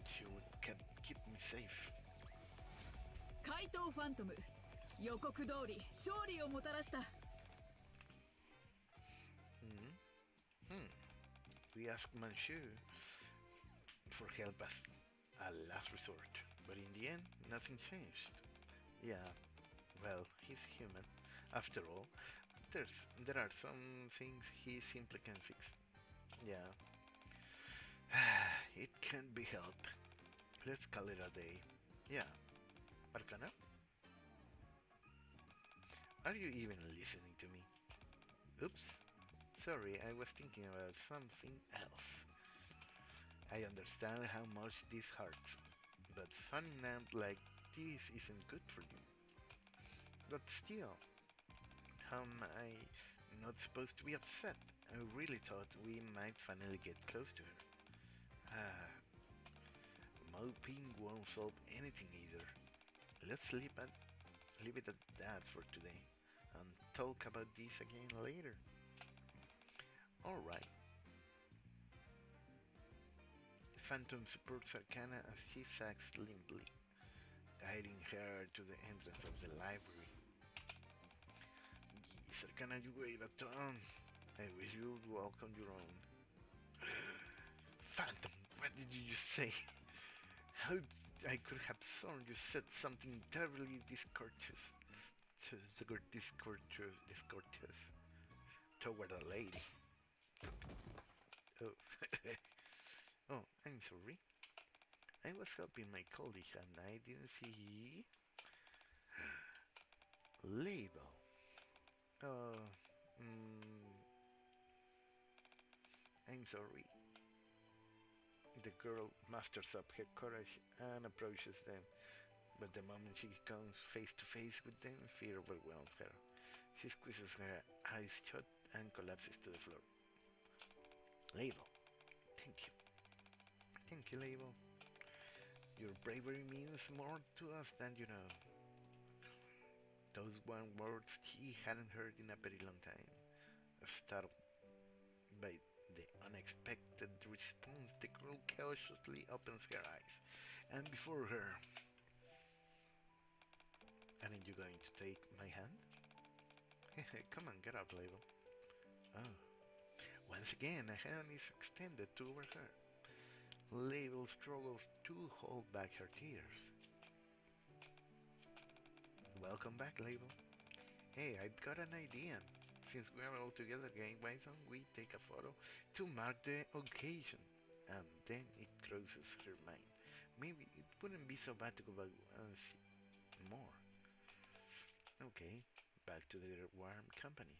She would keep me safe. 怪盗ファントム予告通り勝利をもたらした。 We asked Manchu for help as a last resort, but in the end, nothing changed. Yeah, well, he's human. After all, there are some things he simply can't fix. Yeah, it can't be helped. Let's call it a day. Yeah, Arcana? Are you even listening to me? Oops. Sorry, I was thinking about something else. I understand how much this hurts, but finding out like this isn't good for you. But still, how am I not supposed to be upset? I really thought we might finally get close to her. Moping won't solve anything either. Let's leave it at that for today, and talk about this again later. Alright. Phantom supports Arcana as she sags limply, guiding her to the entrance of the library. Yes, Arcana, you wait a turn. I wish you would walk on your own. Phantom, what did you just say? How I could have sworn you said something terribly discourteous. Discourteous toward a lady. Oh. Oh, I'm sorry. I was helping my colleague and I didn't see label. Oh, I'm sorry. The girl musters up her courage and approaches them. But the moment she comes face to face with them, fear overwhelms her. She squeezes her eyes shut and collapses to the floor. Label, thank you. Thank you, Label. Your bravery means more to us than you know. Those one words she hadn't heard in a very long time. Startled by the unexpected response, the girl cautiously opens her eyes, and before her, aren't you going to take my hand? Come on, get up, Label. Oh, once again, a hand is extended toward her. Label struggles to hold back her tears. Welcome back, Label. Hey, I've got an idea. Since we are all together again, why don't we take a photo to mark the occasion? And then it crosses her mind. Maybe it wouldn't be so bad to go back and see more. Okay, back to the warm company.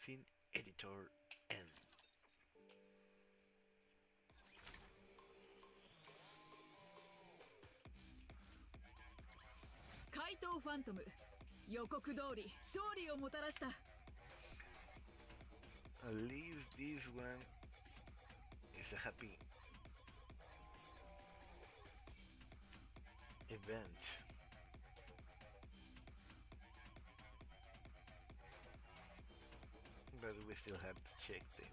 Scene editor end. 怪盗ファントム、予告通り勝利をもたらした。 At least this one is a happy event. But we still have to check the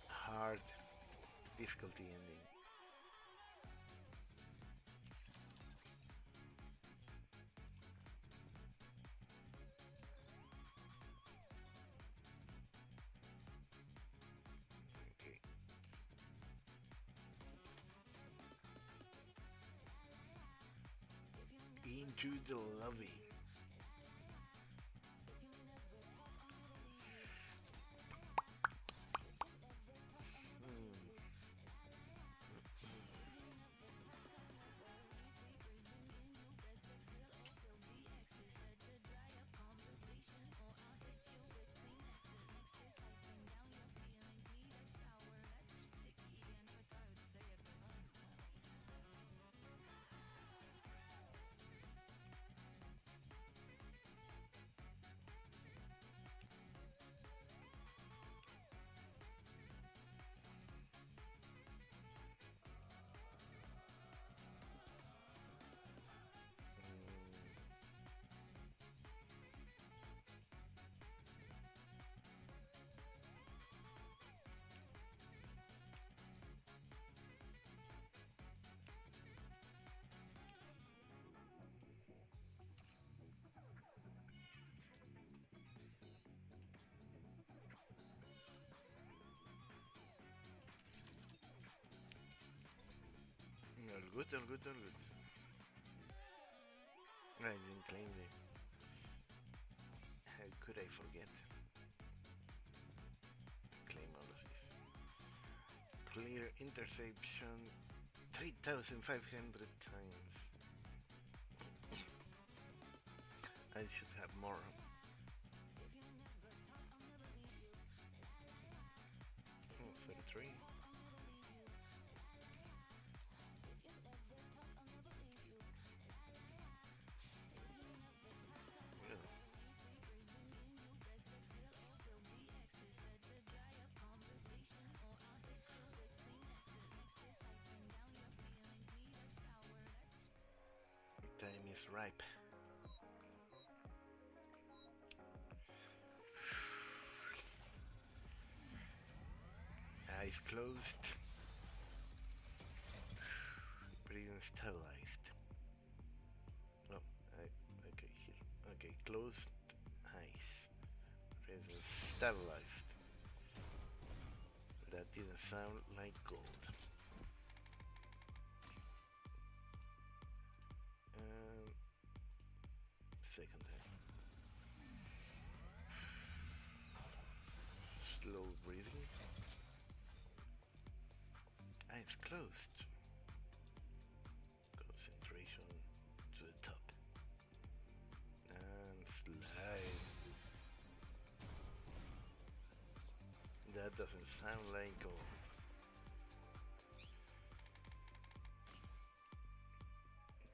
hard difficulty ending. Okay. Into the lobby. All good, all good, all good. I didn't claim them. How could I forget? Claim all of this. Clear interception 3,500 times. I should have more. Oh, 33. Time is ripe. Eyes closed. Breathing stabilized. Oh, okay, here. Okay, closed eyes. Breathing stabilized. That didn't sound like gold. Second time. Slow breathing. Eyes closed. Concentration to the top. And slide. That doesn't sound like gold.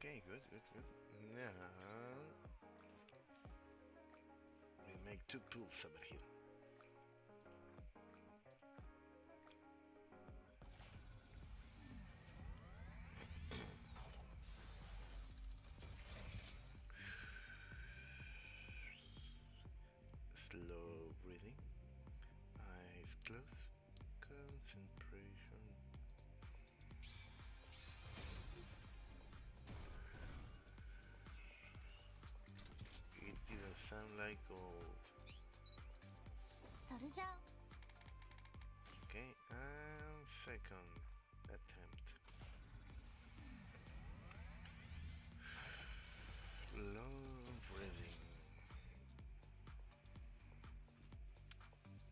Okay, good, good, good. Now we make 2 pools over here. Slow breathing, eyes closed, concentration. It didn't sound like okay, and second attempt. Slow breathing,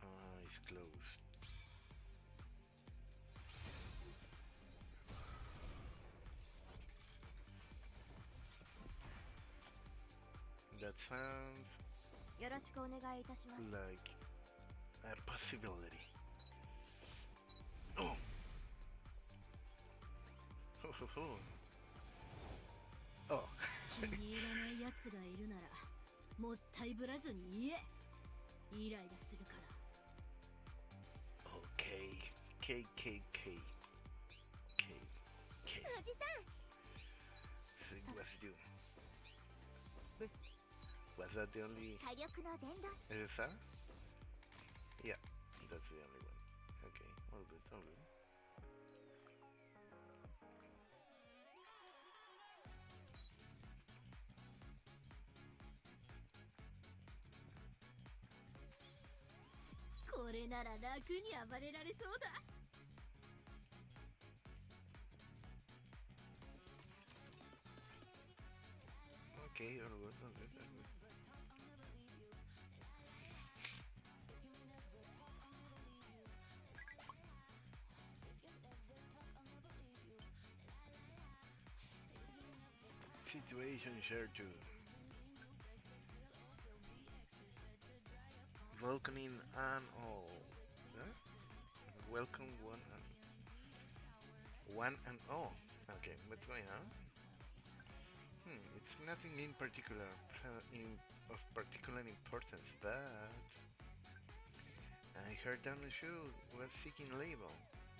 eyes closed. That sounds like a possibility. Oh! Ho ho ho! Oh! 気に入らないやつがいるならもったいぶらずに言え。イライラするから。 Okay, K K K K K. おじさん。 See what you do. Was that the only? 火力の伝導。 Is it Sarah? Yeah, that's the only one. Okay, all good, all good.これなら楽に暴れられそうだ。 Okay, all good, all good, all good. Situation share 2. Welcoming and all. Huh? Welcome one and all. Okay, what's going on? It's nothing in particular of particular importance, but I heard down the show was seeking label,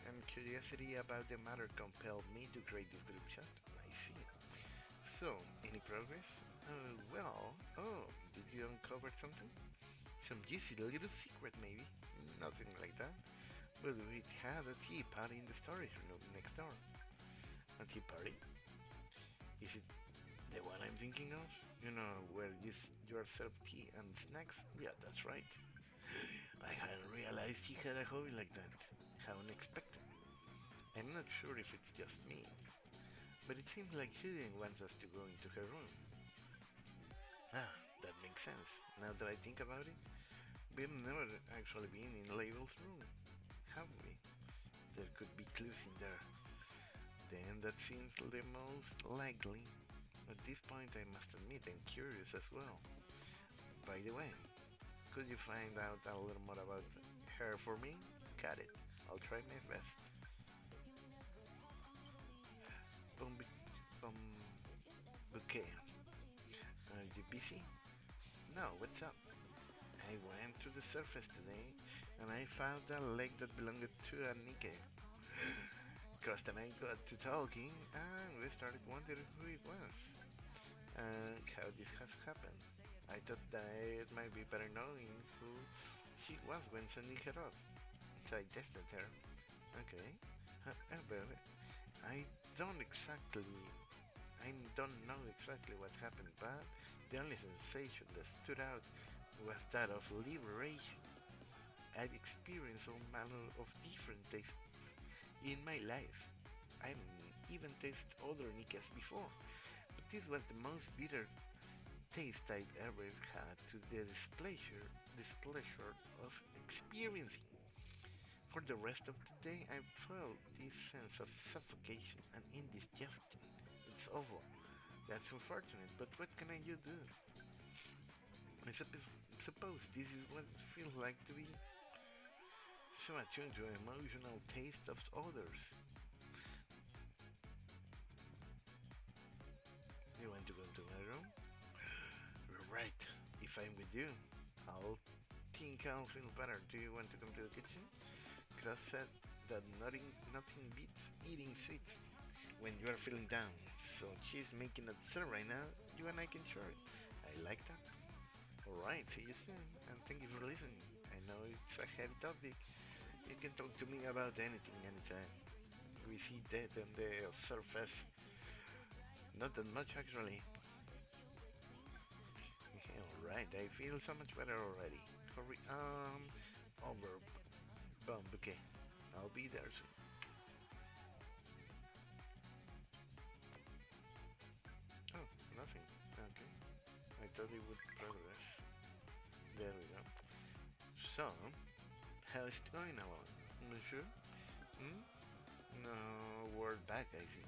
and curiosity about the matter compelled me to create this group chat. I see. So, any progress? Did you uncover something? Some juicy little secret, maybe? Nothing like that. But we had a tea party in the storage room next door. A tea party? Is it the one I'm thinking of? You know, where you serve tea and snacks? Yeah, that's right. I hadn't realized he had a hobby like that. How unexpected. I'm not sure if it's just me, but it seems like she didn't want us to go into her room. Ah, that makes sense. Now that I think about it, we've never actually been in Label's room, have we? There could be clues in there. Then that seems the most likely. At this point, I must admit I'm curious as well. By the way, could you find out a little more about her for me? Got it. I'll try my best. Bouquet. Are you busy? No, what's up? I went to the surface today and I found a leg that belonged to a Nike. Crossed and I got to talking and we started wondering who it was and how this has happened. I thought that it might be better knowing who she was when sending her off. So I tested her. Okay. However, I don't know exactly what happened, but the only sensation that stood out was that of liberation. I'd experienced all manner of different tastes in my life. I even tasted other Nikas before, but this was the most bitter taste I'd ever had to the displeasure of experiencing. For the rest of the day, I felt this sense of suffocation and indigestion. It's awful. That's unfortunate, but what can I do? I suppose this is what it feels like to be so attuned to the emotional taste of others. You want to go to my room? Right. If I'm with you, I'll think I'll feel better. Do you want to come to the kitchen? Cross said that nothing beats eating sweets when you are feeling down. So she's making a dessert right now. You and I can share it. I like that. Alright, see you soon, and thank you for listening. I know it's a heavy topic. You can talk to me about anything, anytime. We see that on the surface. Not that much, actually. Okay, alright, I feel so much better already. Hurry, over. Boom, okay. I'll be there soon. Oh, nothing. Okay. I thought it would progress. There we go. So, how's it going now? Monsieur? Hmm? No word back, I see.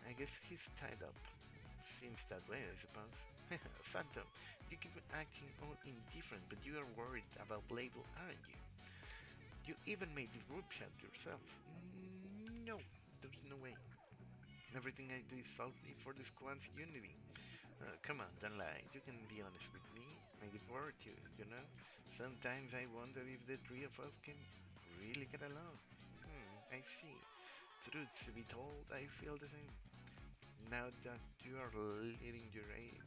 I guess he's tied up. Seems that way, I suppose. Phantom, you keep acting all indifferent, but you are worried about Label, aren't you? You even made this group chat yourself. No, there's no way. Everything I do is solely for the squad's unity. Come on, don't lie. You can be honest with me. I get worried too, you know? Sometimes I wonder if the three of us can really get along. I see. Truth to be told, I feel the same. Now that you are leading your aid,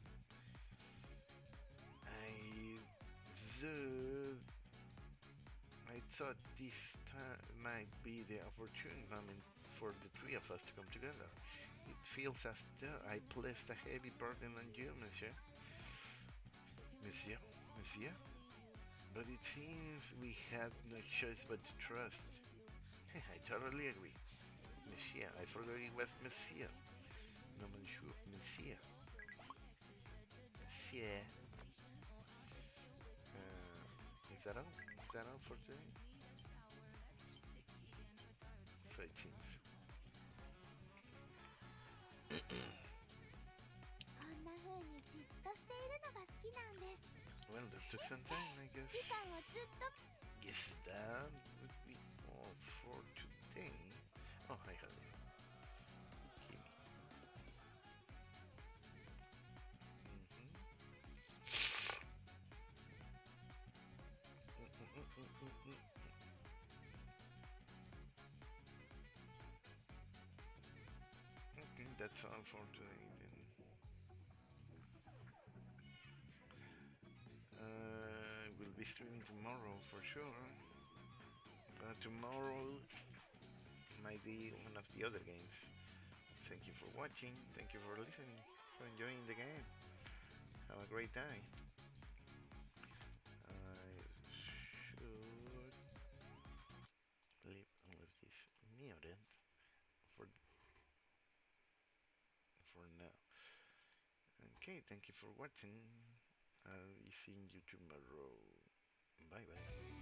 th- I thought this might be the opportune moment for the three of us to come together. It feels as though I placed a heavy burden on you, monsieur. Monsieur? But it seems we have no choice but to trust. I totally agree. Monsieur, I forgot it was monsieur. No, monsieur. Monsieur. Monsieur. Is that all? Is that all for today? So it seems. こんな風にじっとしているのが好きなんです。 Well, that took some time, I guess. 指揮官をずっと Guess that would be all for today. Oh, hi, hello. Kimi. Okay, that's all for today then. We'll be streaming tomorrow for sure. Tomorrow might be one of the other games. Thank you for watching. Thank you for listening. For enjoying the game. Have a great day. I should leave all of this muted for now. Okay, thank you for watching. I'll be seeing you tomorrow. Bye bye.